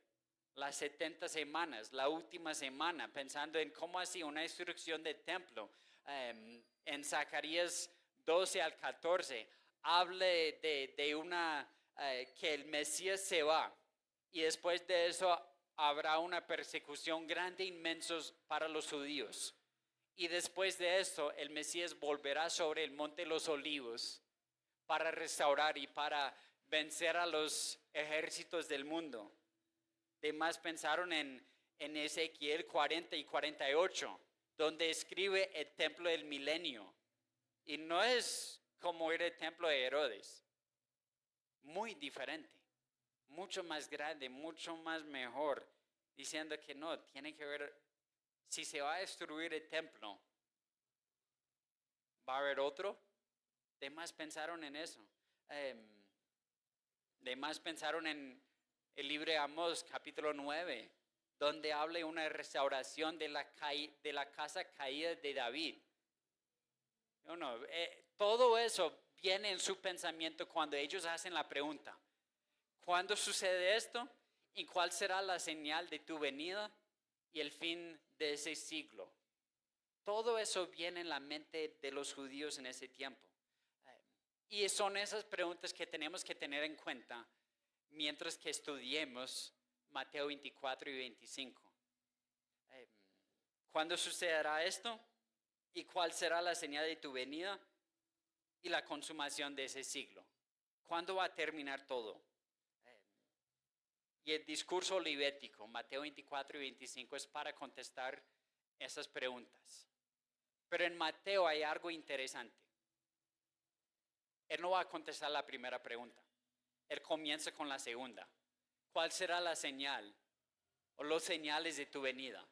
las 70 semanas, la última semana, pensando en cómo así una instrucción del templo. En Zacarías 12 al 14, hable de una, que el Mesías se va y después de eso habrá una persecución grande, inmensa para los judíos. Y después de esto, el Mesías volverá sobre el monte de los olivos para restaurar y para vencer a los ejércitos del mundo. Demás pensaron en Ezequiel 40 y 48, donde escribe el templo del milenio. Y no es como era el templo de Herodes. Muy diferente, mucho más grande, mucho más mejor. Diciendo que no, tiene que ver. Si se va a destruir el templo, ¿va a haber otro? Demás pensaron en eso. Demás pensaron en el libro de Amós, capítulo 9, donde habla de una restauración de la casa caída de David. Todo eso viene en su pensamiento cuando ellos hacen la pregunta: ¿cuándo sucede esto? ¿Y cuál será la señal de tu venida y el fin de ese siglo? Todo eso viene en la mente de los judíos en ese tiempo. Y son esas preguntas que tenemos que tener en cuenta mientras que estudiemos Mateo 24 y 25. ¿Cuándo sucederá esto? ¿Y cuál será la señal de tu venida y la consumación de ese siglo? ¿Cuándo va a terminar todo? Y el discurso olivético, Mateo 24 y 25, es para contestar esas preguntas. Pero en Mateo hay algo interesante. Él no va a contestar la primera pregunta. Él comienza con la segunda. ¿Cuál será la señal o los señales de tu venida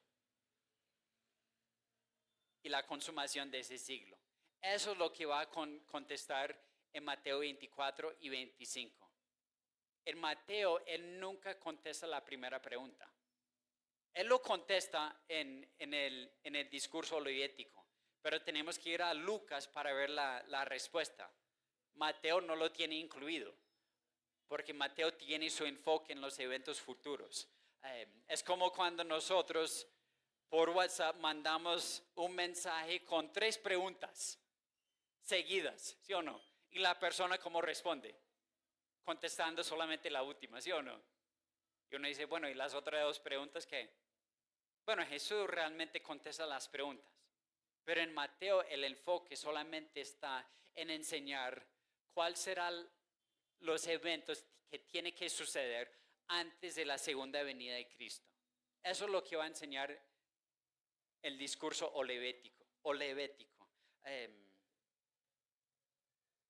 y la consumación de ese siglo? Eso es lo que va a contestar en Mateo 24 y 25. En Mateo, él nunca contesta la primera pregunta. Él lo contesta en el discurso olivético, pero tenemos que ir a Lucas para ver la respuesta. Mateo no lo tiene incluido, porque Mateo tiene su enfoque en los eventos futuros. Es como cuando nosotros por WhatsApp mandamos un mensaje con 3 preguntas seguidas, ¿sí o no? Y la persona ¿cómo responde? Contestando solamente la última, ¿sí o no? Y uno dice, bueno, ¿y las otras 2 preguntas qué? Bueno, Jesús realmente contesta las preguntas, pero en Mateo el enfoque solamente está en enseñar cuál serán los eventos que tienen que suceder antes de la segunda venida de Cristo. Eso es lo que va a enseñar el discurso olivético.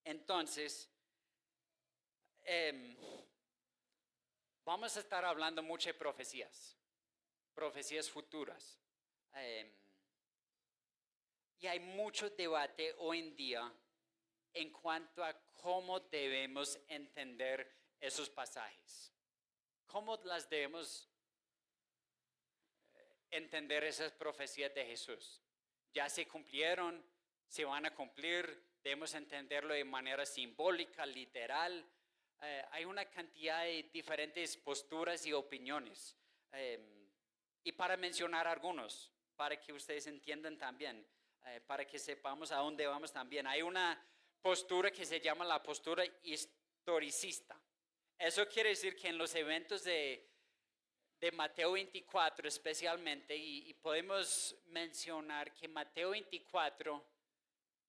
Entonces, vamos a estar hablando mucho de profecías futuras. Y hay mucho debate hoy en día en cuanto a cómo debemos entender esos pasajes. ¿Cómo las debemos entender esas profecías de Jesús? ¿Ya se cumplieron? ¿Se van a cumplir? ¿Debemos entenderlo de manera simbólica, literal? Hay una cantidad de diferentes posturas y opiniones. Y para mencionar algunos, para que ustedes entiendan también, para que sepamos a dónde vamos también. Hay una postura que se llama la postura historicista. Eso quiere decir que en los eventos de Mateo 24 especialmente, y podemos mencionar que Mateo 24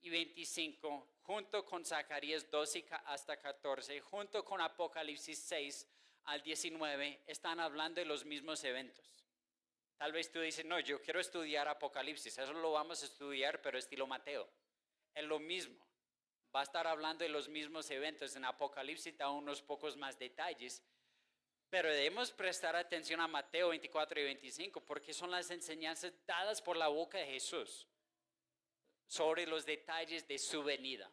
y 25, junto con Zacarías 12 hasta 14, junto con Apocalipsis 6 al 19, están hablando de los mismos eventos. Tal vez tú dices, no, yo quiero estudiar Apocalipsis, eso lo vamos a estudiar, pero estilo Mateo. es lo mismo. Va a estar hablando de los mismos eventos. En Apocalipsis da unos pocos más detalles. Pero debemos prestar atención a Mateo 24 y 25 porque son las enseñanzas dadas por la boca de Jesús sobre los detalles de su venida,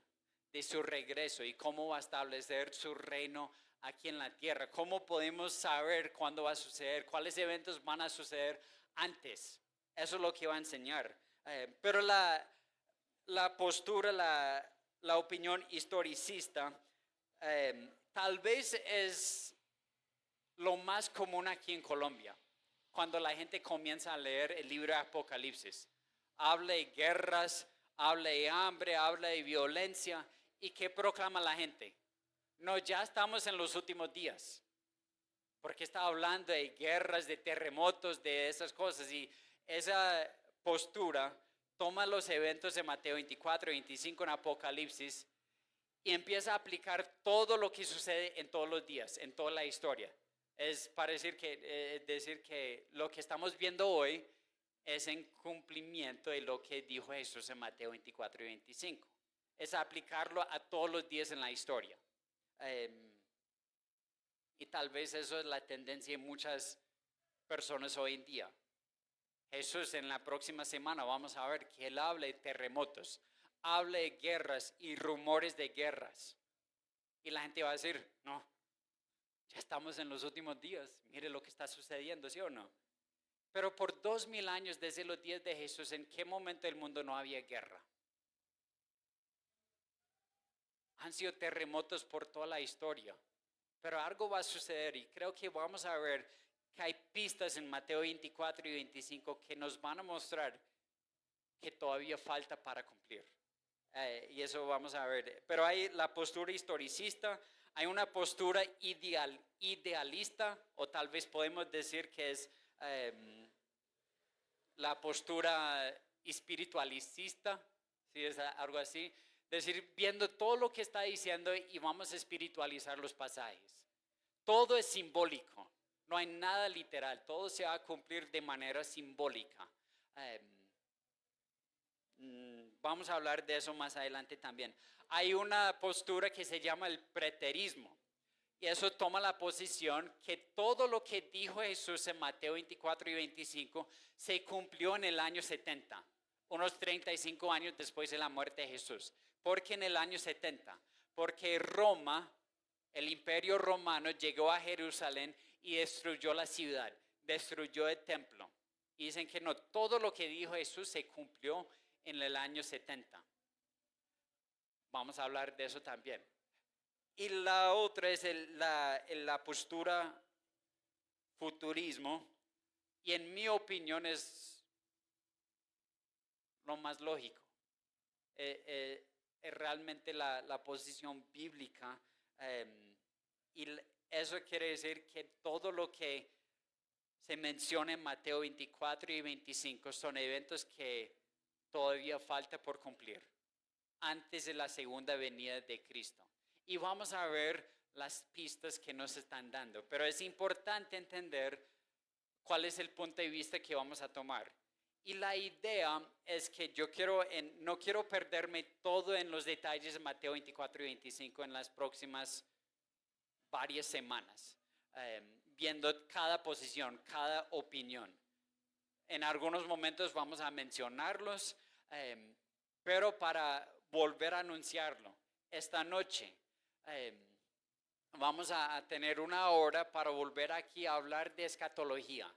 de su regreso y cómo va a establecer su reino aquí en la tierra. ¿Cómo podemos saber cuándo va a suceder? ¿Cuáles eventos van a suceder antes? Eso es lo que va a enseñar. Pero la postura, la opinión historicista, tal vez es lo más común aquí en Colombia, cuando la gente comienza a leer el libro de Apocalipsis. Habla de guerras, habla de hambre, habla de violencia. ¿Y qué proclama la gente? No, ya estamos en los últimos días. Porque está hablando de guerras, de terremotos, de esas cosas. Y esa postura toma los eventos de Mateo 24 y 25 en Apocalipsis y empieza a aplicar todo lo que sucede en todos los días, en toda la historia. Es para decir que lo que estamos viendo hoy es en cumplimiento de lo que dijo Jesús en Mateo 24 y 25. Es aplicarlo a todos los días en la historia. Y tal vez eso es la tendencia de muchas personas hoy en día. Jesús en la próxima semana vamos a ver que Él habla de terremotos, habla de guerras y rumores de guerras. Y la gente va a decir, no, ya estamos en los últimos días, mire lo que está sucediendo, ¿sí o no? Pero por 2000 años desde los días de Jesús, ¿en qué momento del mundo no había guerra? Han sido terremotos por toda la historia, pero algo va a suceder y creo que vamos a ver que hay pistas en Mateo 24 y 25 que nos van a mostrar que todavía falta para cumplir. Y eso vamos a ver. Pero hay la postura historicista, hay una postura idealista, o tal vez podemos decir que es la postura espiritualista, si es algo así. Es decir, viendo todo lo que está diciendo y vamos a espiritualizar los pasajes. Todo es simbólico, no hay nada literal, todo se va a cumplir de manera simbólica. Vamos a hablar de eso más adelante también. Hay una postura que se llama el preterismo. Y eso toma la posición que todo lo que dijo Jesús en Mateo 24 y 25 se cumplió en el año 70, unos 35 años después de la muerte de Jesús. ¿Por qué en el año 70? Porque Roma, el imperio romano, llegó a Jerusalén y destruyó la ciudad, destruyó el templo. Y dicen que no, todo lo que dijo Jesús se cumplió en el año 70. Vamos a hablar de eso también. Y la otra es la postura futurismo. Y en mi opinión es lo más lógico. Es realmente la posición bíblica. Y eso quiere decir que todo lo que se menciona en Mateo 24 y 25 son eventos que todavía falta por cumplir antes de la segunda venida de Cristo. Y vamos a ver las pistas que nos están dando. Pero es importante entender cuál es el punto de vista que vamos a tomar. Y la idea es que no quiero perderme todo en los detalles de Mateo 24 y 25 en las próximas varias semanas, viendo cada posición, cada opinión. En algunos momentos vamos a mencionarlos, pero para volver a anunciarlo, esta noche vamos a tener una hora para volver aquí a hablar de escatología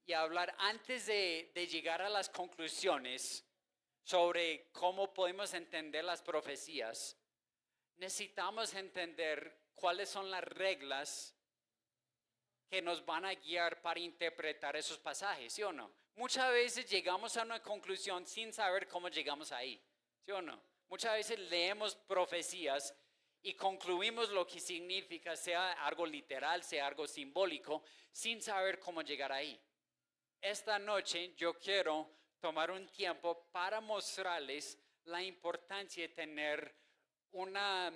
y hablar antes de llegar a las conclusiones sobre cómo podemos entender las profecías. Necesitamos entender cuáles son las reglas que nos van a guiar para interpretar esos pasajes, ¿sí o no? Muchas veces llegamos a una conclusión sin saber cómo llegamos ahí, ¿sí o no? Muchas veces leemos profecías y concluimos lo que significa, sea algo literal, sea algo simbólico, sin saber cómo llegar ahí. Esta noche yo quiero tomar un tiempo para mostrarles la importancia de tener una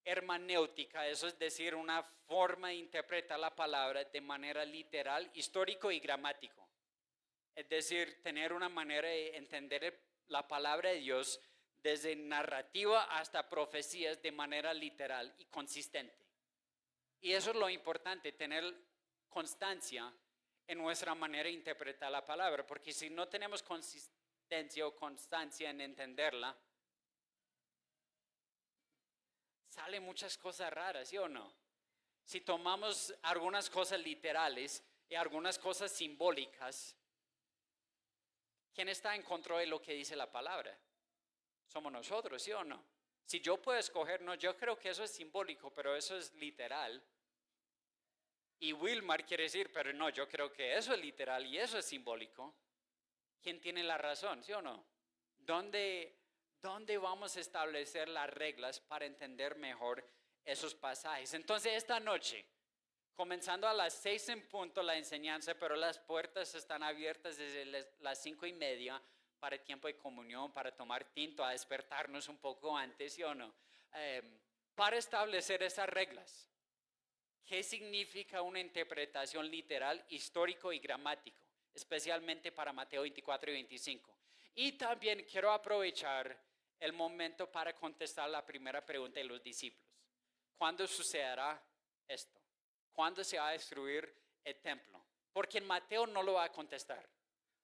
hermenéutica, eso es decir, una forma de interpretar la palabra de manera literal, histórico y gramático. Es decir, tener una manera de entender la palabra de Dios desde narrativa hasta profecías de manera literal y consistente. Y eso es lo importante, tener constancia en nuestra manera de interpretar la palabra, porque si no tenemos consistencia o constancia en entenderla, salen muchas cosas raras, ¿sí o no? Si tomamos algunas cosas literales y algunas cosas simbólicas, ¿quién está en control de lo que dice la palabra? Somos nosotros, ¿sí o no? Si yo puedo escoger, no, yo creo que eso es simbólico, pero eso es literal. Y Wilmar quiere decir, pero no, yo creo que eso es literal y eso es simbólico. ¿Quién tiene la razón, sí o no? ¿Dónde vamos a establecer las reglas para entender mejor esos pasajes? Entonces, esta noche, comenzando a las 6 en punto la enseñanza, pero las puertas están abiertas desde las 5:30 para el tiempo de comunión, para tomar tinto, a despertarnos un poco antes, ¿sí o no? Para establecer esas reglas. ¿Qué significa una interpretación literal, histórico y gramático? Especialmente para Mateo 24 y 25. Y también quiero aprovechar el momento para contestar la primera pregunta de los discípulos. ¿Cuándo sucederá esto? ¿Cuándo se va a destruir el templo? Porque en Mateo no lo va a contestar.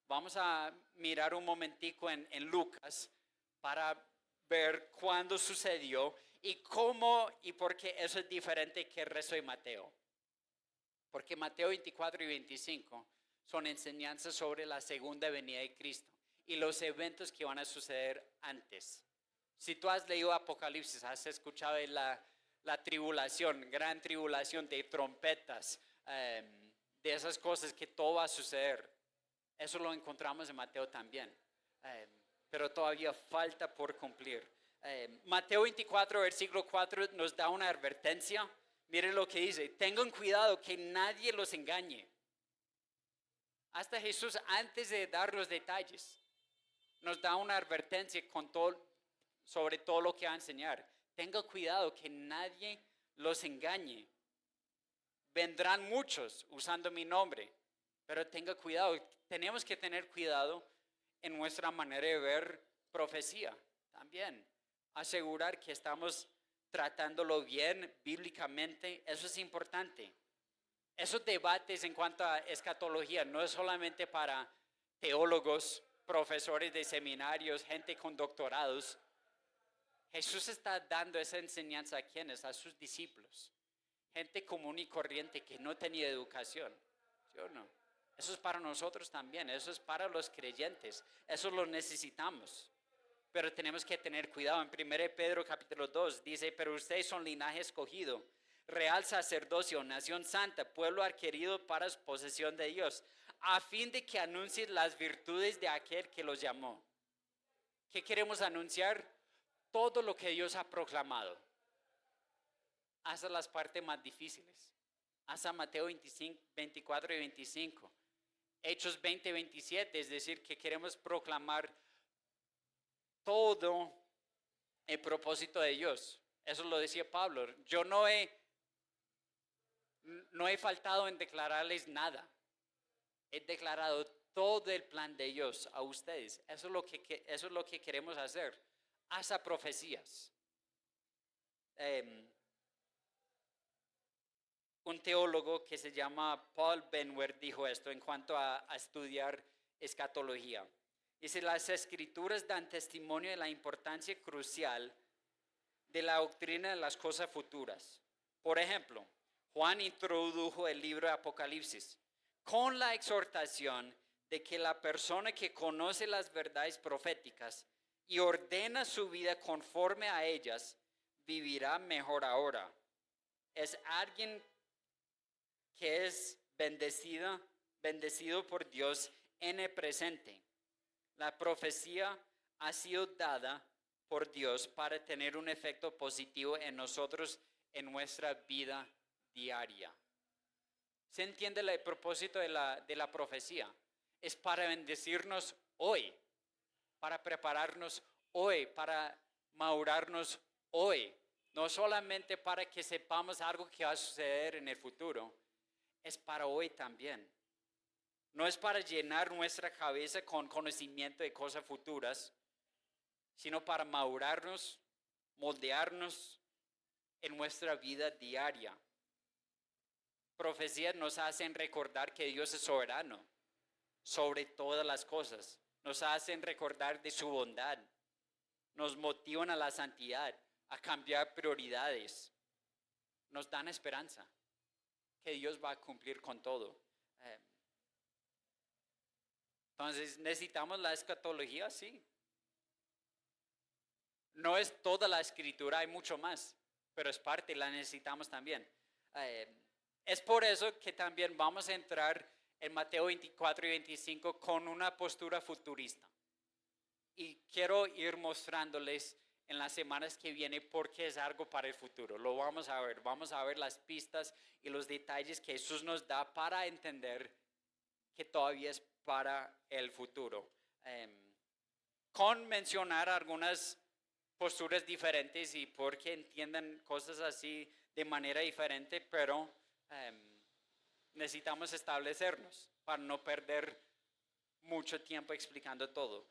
Vamos a mirar un momentico en Lucas para ver cuándo sucedió y cómo y por qué eso es diferente que el resto de Mateo. Porque Mateo 24 y 25 son enseñanzas sobre la segunda venida de Cristo y los eventos que van a suceder antes. Si tú has leído Apocalipsis, has escuchado de la tribulación, gran tribulación de trompetas, de esas cosas que todo va a suceder. Eso lo encontramos en Mateo también, pero todavía falta por cumplir. Mateo 24, versículo 4 nos da una advertencia. Miren lo que dice: tengan cuidado que nadie los engañe. Hasta Jesús, antes de dar los detalles, nos da una advertencia sobre todo lo que va a enseñar. Tengan cuidado que nadie los engañe. Vendrán muchos usando mi nombre, pero tenga cuidado. Tenemos que tener cuidado en nuestra manera de ver profecía también. Asegurar que estamos tratándolo bien bíblicamente, eso es importante. Esos debates en cuanto a escatología no es solamente para teólogos, profesores de seminarios, gente con doctorados. Jesús está dando esa enseñanza a quienes, a sus discípulos, gente común y corriente que no tenía educación, ¿sí o no? Eso es para nosotros también, eso es para los creyentes, eso lo necesitamos. Pero tenemos que tener cuidado. En 1 Pedro capítulo 2 dice: pero ustedes son linaje escogido, real sacerdocio, nación santa, pueblo adquirido para posesión de Dios, a fin de que anuncien las virtudes de aquel que los llamó. ¿Qué queremos anunciar? Todo lo que Dios ha proclamado, hasta las partes más difíciles, hasta Mateo 25, 24 y 25. Hechos 20, 27, es decir, que queremos proclamar todo el propósito de Dios. Eso lo decía Pablo. Yo no he faltado en declararles nada. He declarado todo el plan de Dios a ustedes. Eso es lo que queremos hacer. Hasta profecías. Un teólogo que se llama Paul Benwer dijo esto en cuanto a estudiar escatología. Dice: las escrituras dan testimonio de la importancia crucial de la doctrina de las cosas futuras. Por ejemplo, Juan introdujo el libro de Apocalipsis con la exhortación de que la persona que conoce las verdades proféticas y ordena su vida conforme a ellas vivirá mejor ahora. Es alguien que es bendecido por Dios en el presente. La profecía ha sido dada por Dios para tener un efecto positivo en nosotros, en nuestra vida diaria. ¿Se entiende el propósito de la profecía? Es para bendecirnos hoy, para prepararnos hoy, para madurarnos hoy. No solamente para que sepamos algo que va a suceder en el futuro, es para hoy también. No es para llenar nuestra cabeza con conocimiento de cosas futuras, sino para madurarnos, moldearnos en nuestra vida diaria. Profecías nos hacen recordar que Dios es soberano sobre todas las cosas. Nos hacen recordar de su bondad. Nos motivan a la santidad, a cambiar prioridades. Nos dan esperanza que Dios va a cumplir con todo. Entonces, ¿necesitamos la escatología? Sí. No es toda la escritura, hay mucho más, pero es parte, la necesitamos también. Es por eso que también vamos a entrar en Mateo 24 y 25 con una postura futurista. Y quiero ir mostrándoles en las semanas que vienen porque es algo para el futuro. Lo vamos a ver las pistas y los detalles que Jesús nos da para entender que todavía es para el futuro. Con mencionar algunas posturas diferentes y porque entiendan cosas así de manera diferente, pero necesitamos establecernos para no perder mucho tiempo explicando todo.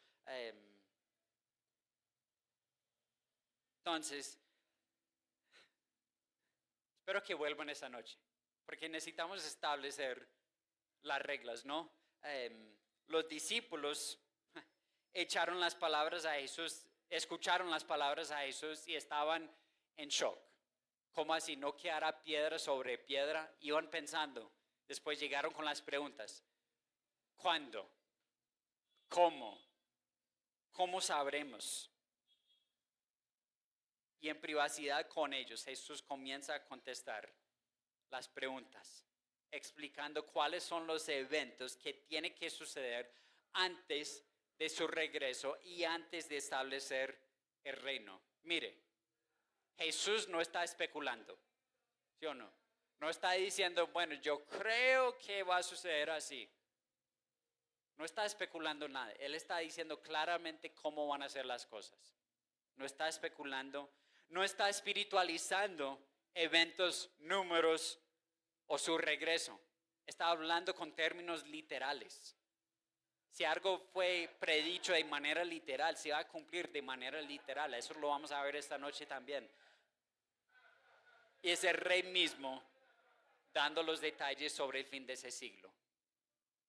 Entonces, espero que vuelvan esta noche, porque necesitamos establecer las reglas, ¿no? Los discípulos echaron las palabras a Jesús, escucharon las palabras a Jesús y estaban en shock. ¿Cómo así? No quedará piedra sobre piedra. Iban pensando. Después llegaron con las preguntas. ¿Cuándo? ¿Cómo? ¿Cómo sabremos? Y en privacidad con ellos, Jesús comienza a contestar las preguntas, explicando cuáles son los eventos que tienen que suceder antes de su regreso y antes de establecer el reino. Mire, Jesús no está especulando, ¿sí o no? No está diciendo, bueno, yo creo que va a suceder así. No está especulando nada. Él está diciendo claramente cómo van a ser las cosas. No está especulando, no está espiritualizando eventos, números o su regreso. Está hablando con términos literales. Si algo fue predicho de manera literal, se va a cumplir de manera literal. Eso lo vamos a ver esta noche también. Y es el rey mismo dando los detalles sobre el fin de ese siglo.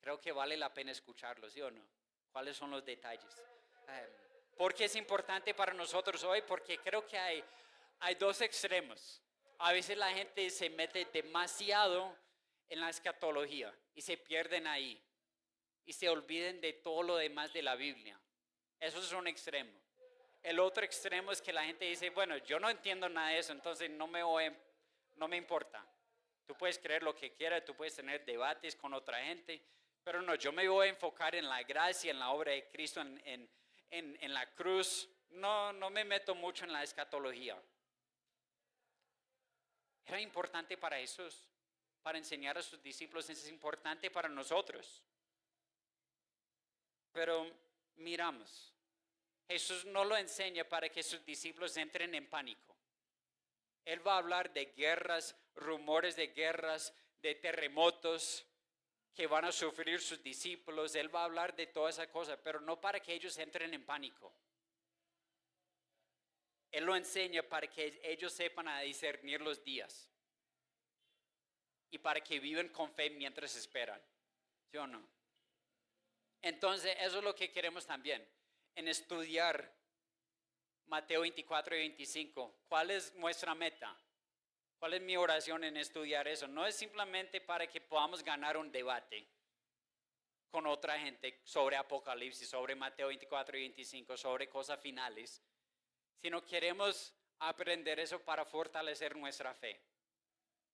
Creo que vale la pena escucharlo, ¿sí o no? ¿Cuáles son los detalles? ¿Por qué es importante para nosotros hoy? Porque creo que hay dos extremos. A veces la gente se mete demasiado en la escatología y se pierden ahí. Y se olviden de todo lo demás de la Biblia. Eso es un extremo. El otro extremo es que la gente dice, bueno, yo no entiendo nada de eso, entonces no me importa. Tú puedes creer lo que quieras, tú puedes tener debates con otra gente, pero no, yo me voy a enfocar en la gracia, en la obra de Cristo, en la cruz. No me meto mucho en la escatología. Era importante para Jesús, para enseñar a sus discípulos, es importante para nosotros. Pero miramos, Jesús no lo enseña para que sus discípulos entren en pánico. Él va a hablar de guerras, rumores de guerras, de terremotos que van a sufrir sus discípulos. Él va a hablar de toda esa cosa, pero no para que ellos entren en pánico. Él lo enseña para que ellos sepan a discernir los días y para que vivan con fe mientras esperan, ¿sí o no? Entonces, eso es lo que queremos también, en estudiar Mateo 24 y 25. ¿Cuál es nuestra meta? ¿Cuál es mi oración en estudiar eso? No es simplemente para que podamos ganar un debate con otra gente sobre Apocalipsis, sobre Mateo 24 y 25, sobre cosas finales, sino queremos aprender eso para fortalecer nuestra fe,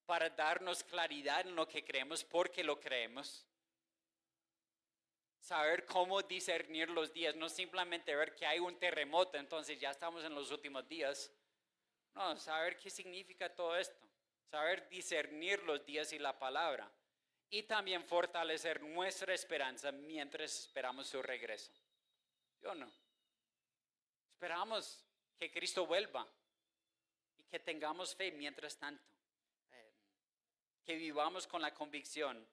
para darnos claridad en lo que creemos, porque lo creemos. Saber cómo discernir los días, no simplemente ver que hay un terremoto, entonces ya estamos en los últimos días. No, saber qué significa todo esto, saber discernir los días y la palabra, y también fortalecer nuestra esperanza mientras esperamos su regreso. ¿Sí o no? Esperamos que Cristo vuelva y que tengamos fe mientras tanto, que vivamos con la convicción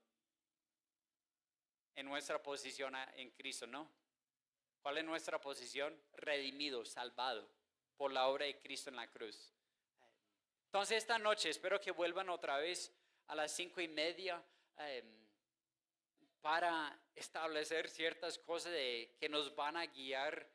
en nuestra posición en Cristo, ¿no? ¿Cuál es nuestra posición? Redimido, salvado por la obra de Cristo en la cruz. Entonces esta noche espero que vuelvan otra vez a las 5:30 para establecer ciertas cosas que nos van a guiar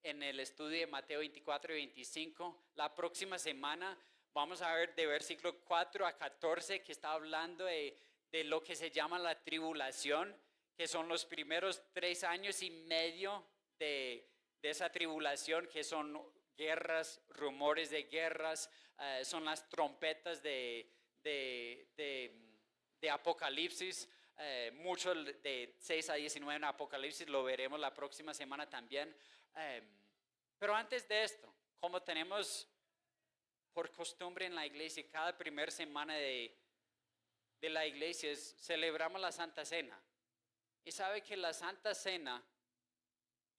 en el estudio de Mateo 24 y 25. La próxima semana vamos a ver de versículo 4 a 14 que está hablando de lo que se llama la tribulación, que son los primeros 3 años y medio de esa tribulación, que son guerras, rumores de guerras, son las trompetas de Apocalipsis. Mucho de 6 a 19 en Apocalipsis lo veremos la próxima semana también. Pero antes de esto, como tenemos por costumbre en la iglesia, cada primera semana de la iglesia celebramos la Santa Cena. Y sabe que la Santa Cena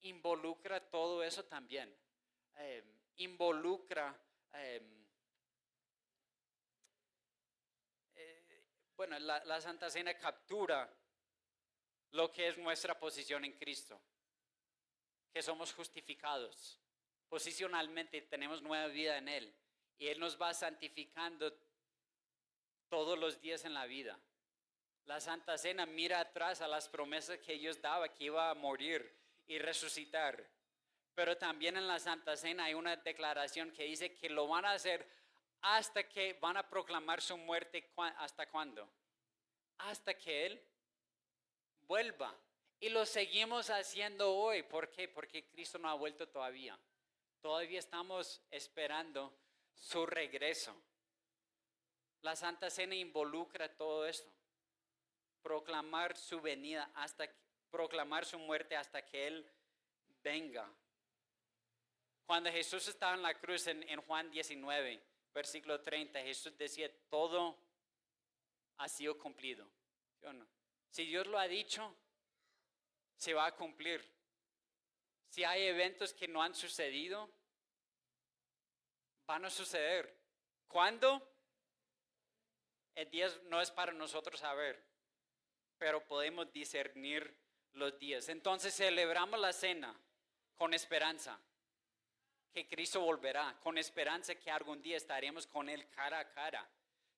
involucra todo eso también. Involucra, bueno, la Santa Cena captura lo que es nuestra posición en Cristo, que somos justificados. Posicionalmente tenemos nueva vida en Él y Él nos va santificando todos los días en la vida. La Santa Cena mira atrás a las promesas que Dios daba, que iba a morir y resucitar. Pero también en la Santa Cena hay una declaración que dice que lo van a hacer hasta que van a proclamar su muerte. ¿Hasta cuándo? Hasta que Él vuelva. Y lo seguimos haciendo hoy. ¿Por qué? Porque Cristo no ha vuelto todavía. Todavía estamos esperando su regreso. La Santa Cena involucra todo esto. Proclamar su venida, proclamar su muerte hasta que Él venga. Cuando Jesús estaba en la cruz en Juan 19, versículo 30, Jesús decía, todo ha sido cumplido. ¿Sí o no? Si Dios lo ha dicho, se va a cumplir. Si hay eventos que no han sucedido, van a suceder. ¿Cuándo? El día no es para nosotros saber, pero podemos discernir los días. Entonces celebramos la cena con esperanza que Cristo volverá, con esperanza que algún día estaremos con Él cara a cara.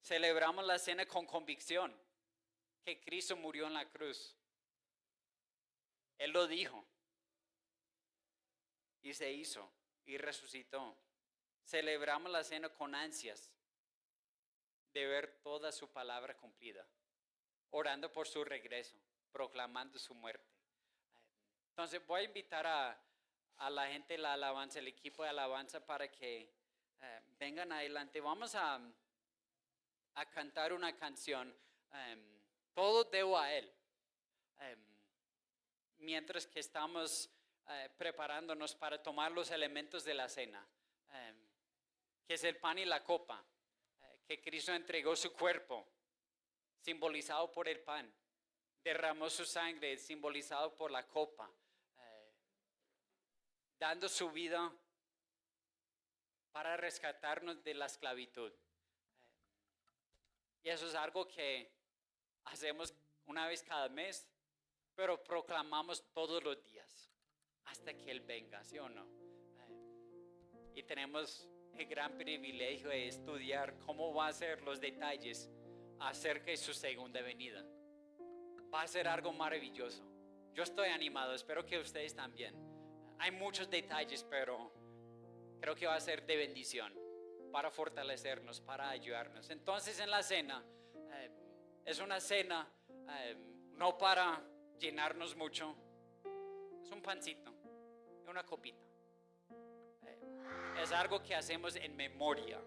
Celebramos la cena con convicción que Cristo murió en la cruz. Él lo dijo y se hizo y resucitó. Celebramos la cena con ansias de ver toda su palabra cumplida, orando por su regreso, proclamando su muerte. Entonces voy a invitar a la gente de la alabanza, el equipo de alabanza, para que vengan adelante. Vamos a cantar una canción, todo debo a Él, mientras que estamos preparándonos para tomar los elementos de la cena, que es el pan y la copa, que Cristo entregó su cuerpo, simbolizado por el pan, derramó su sangre, simbolizado por la copa, dando su vida para rescatarnos de la esclavitud. Y eso es algo que hacemos una vez cada mes, pero proclamamos todos los días hasta que Él venga, ¿sí o no? Y tenemos el gran privilegio de estudiar cómo va a ser los detalles acerca de su segunda venida. Va a ser algo maravilloso. Yo estoy animado, espero que ustedes también. Hay muchos detalles, pero creo que va a ser de bendición para fortalecernos, para ayudarnos. Entonces en la cena, es una cena no para llenarnos mucho, es un pancito, una copita. Es algo que hacemos en memoria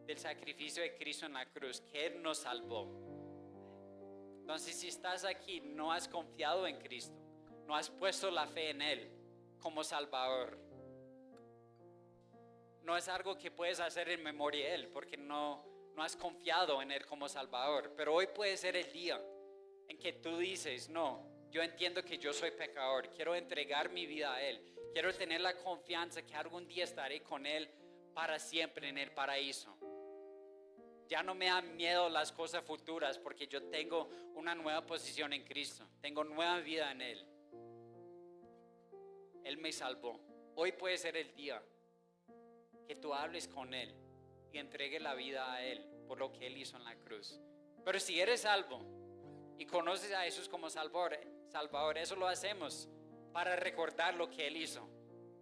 del sacrificio de Cristo en la cruz, que Él nos salvó. Entonces, si estás aquí, no has confiado en Cristo, no has puesto la fe en Él como Salvador, no es algo que puedes hacer en memoria de Él, porque no has confiado en Él como Salvador. Pero hoy puede ser el día en que tú dices, no, yo entiendo que yo soy pecador, quiero entregar mi vida a Él, quiero tener la confianza que algún día estaré con Él para siempre en el paraíso. Ya no me dan miedo las cosas futuras, porque yo tengo una nueva posición en Cristo, tengo nueva vida en Él. Él me salvó. Hoy puede ser el día que tú hables con Él y entregue la vida a Él por lo que Él hizo en la cruz. Pero si eres salvo y conoces a Jesús como Salvador, eso lo hacemos para recordar lo que Él hizo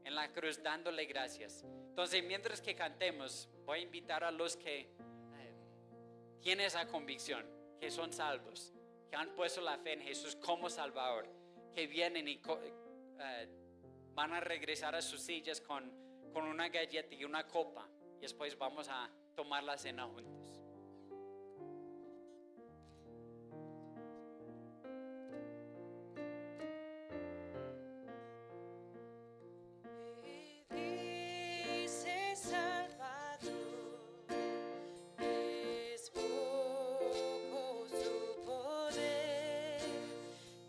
en la cruz, dándole gracias. Entonces, mientras que cantemos, voy a invitar a los que tienen esa convicción, que son salvos, que han puesto la fe en Jesús como Salvador, que vienen y van a regresar a sus sillas con una galleta y una copa, y después vamos a tomar la cena juntos. Dice Salvador, es poco su poder,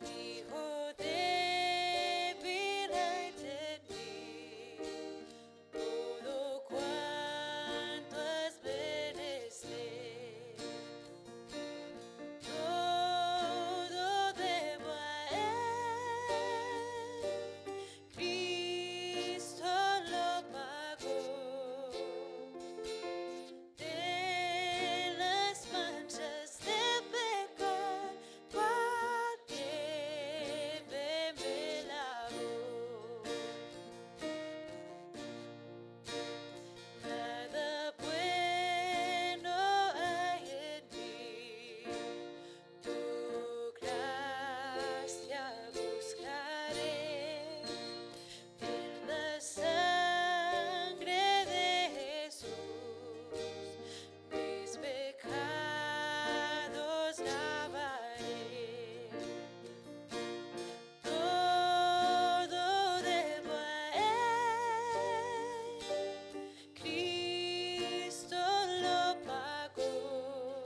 Hijo débil hay de mí, todo cuanto has menester, todo debo a Él, Cristo lo pagó, de las manchas de pecado, cual nieve me lavó. Nada bueno hay en mí, tu gracia buscaré, en la sangre de Jesús, mis pecados lavaré. Todo debo a Él, Cristo lo pagó,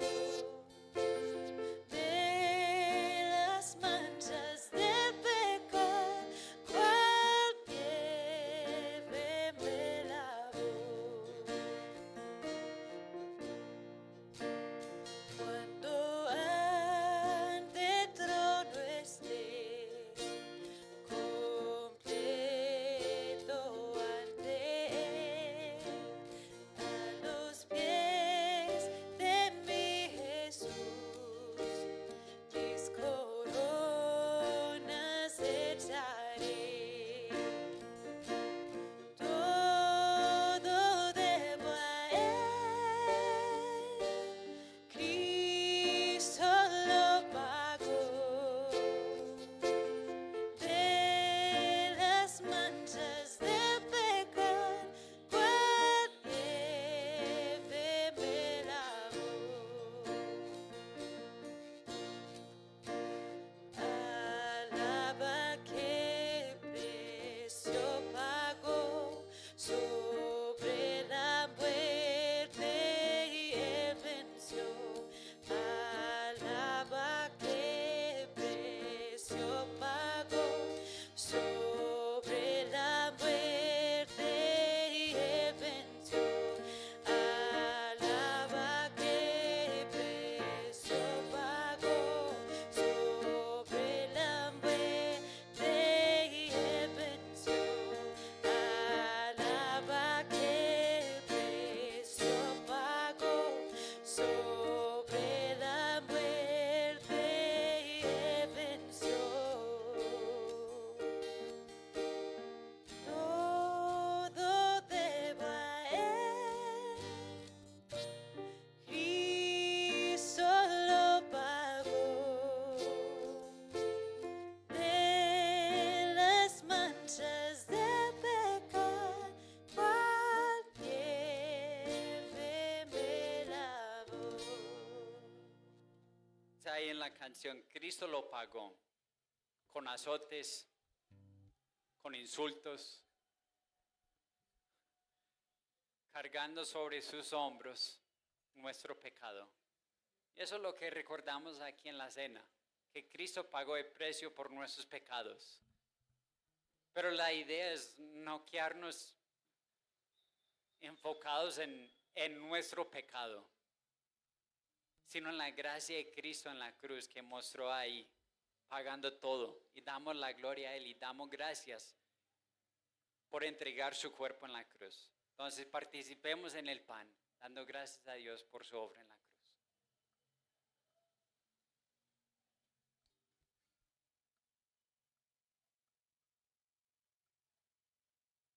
de las manchas del pecado, cual nieve me lavó. Cuando ante el trono esté, completo ante Él, a los pies de mi Jesús, mis coronas echaré. Todo debo a Él, Cristo lo pagó, de las manchas del pecado, cual nieve me lavó. Alaba qué precio pagó sobre la muerte y Él venció. Alaba qué precio pagó sobre la muerte y Él venció. Alaba qué precio pagó sobre la muerte y Él venció. Alaba qué precio pagó sobre la muerte y Él venció. Todo debo a Él, Cristo lo pagó, de las manchas del pecado, cual nieve me lavó. Está ahí en la canción, Cristo lo pagó, con azotes, con insultos, cargando sobre sus hombros nuestro pecado. Y eso es lo que recordamos aquí en la cena, que Cristo pagó el precio por nuestros pecados. Pero la idea es no quedarnos enfocados en nuestro pecado, sino en la gracia de Cristo en la cruz que mostró ahí, pagando todo. Y damos la gloria a Él y damos gracias por entregar su cuerpo en la cruz. Entonces participemos en el pan, dando gracias a Dios por su obra en la cruz.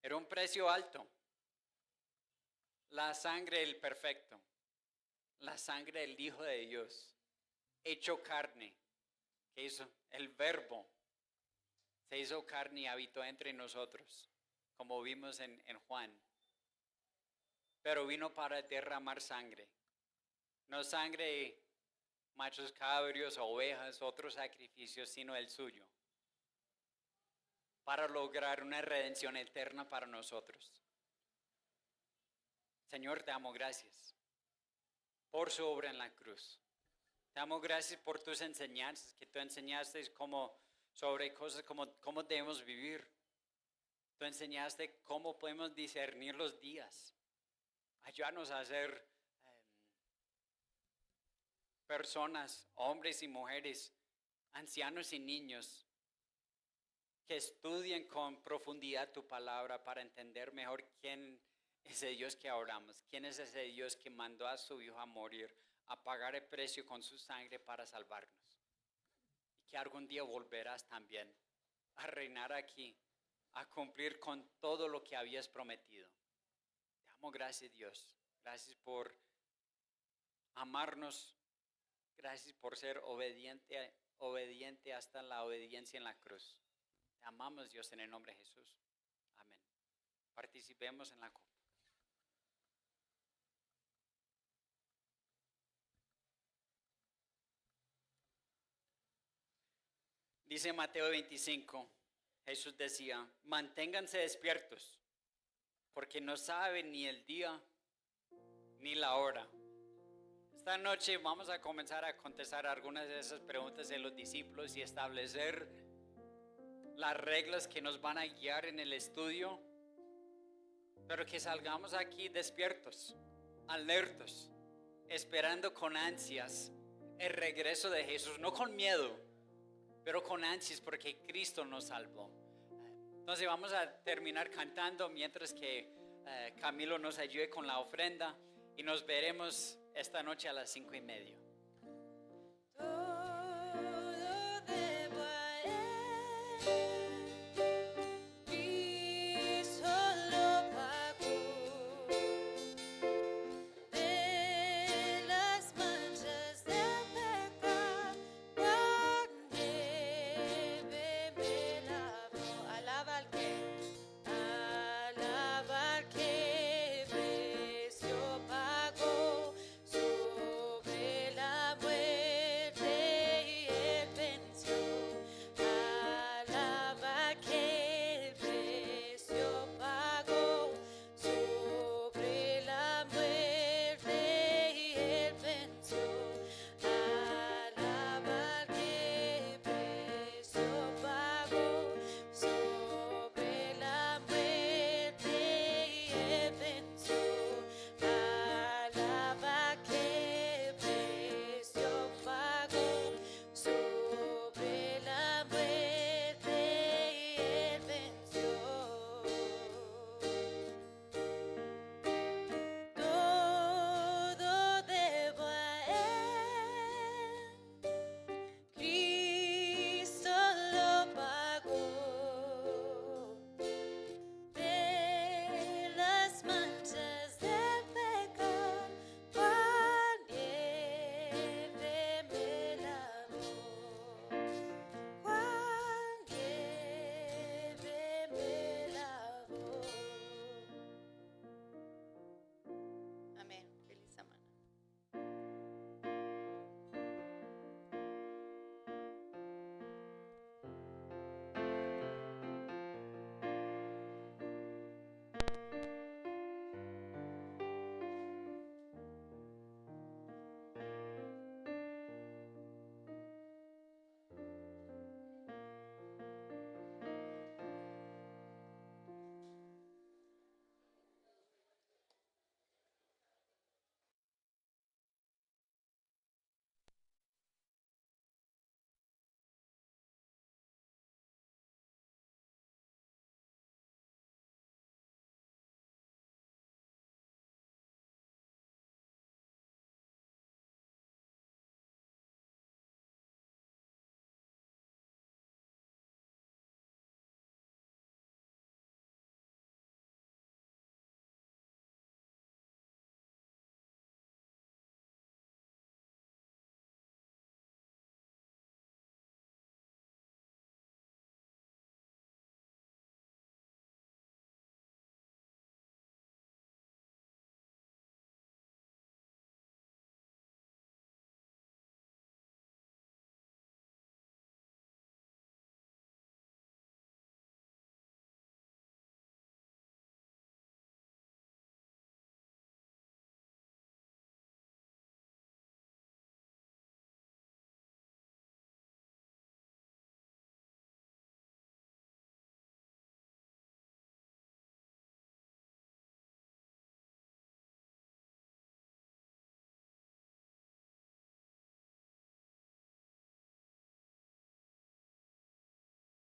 Era un precio alto. La sangre del perfecto, la sangre del Hijo de Dios, hecho carne, que hizo el Verbo, se hizo carne y habitó entre nosotros, como vimos en Juan. Pero vino para derramar sangre, no sangre de machos cabríos, ovejas, otros sacrificios, sino el suyo, para lograr una redención eterna para nosotros. Señor, te damos gracias por su obra en la cruz. Te damos gracias por tus enseñanzas, que tú enseñaste sobre cosas como debemos vivir. Tú enseñaste cómo podemos discernir los días. Ayúdanos a ser personas, hombres y mujeres, ancianos y niños, que estudien con profundidad tu palabra para entender mejor quién es el Dios que oramos, quién es ese Dios que mandó a su Hijo a morir, a pagar el precio con su sangre para salvarnos. Y que algún día volverás también a reinar aquí, a cumplir con todo lo que habías prometido. Te damos gracias, Dios. Gracias por amarnos. Gracias por ser obediente hasta la obediencia en la cruz. Te amamos, Dios, en el nombre de Jesús. Amén. Participemos en la copa. Dice Mateo 25, Jesús decía, manténganse despiertos, porque no saben ni el día ni la hora. Esta noche vamos a comenzar a contestar algunas de esas preguntas de los discípulos y establecer las reglas que nos van a guiar en el estudio, pero que salgamos aquí despiertos, alertos, esperando con ansias el regreso de Jesús, no con miedo, pero con ansias porque Cristo nos salvó. Entonces vamos a terminar cantando mientras que Camilo nos ayude con la ofrenda y nos veremos esta noche a las 5:30.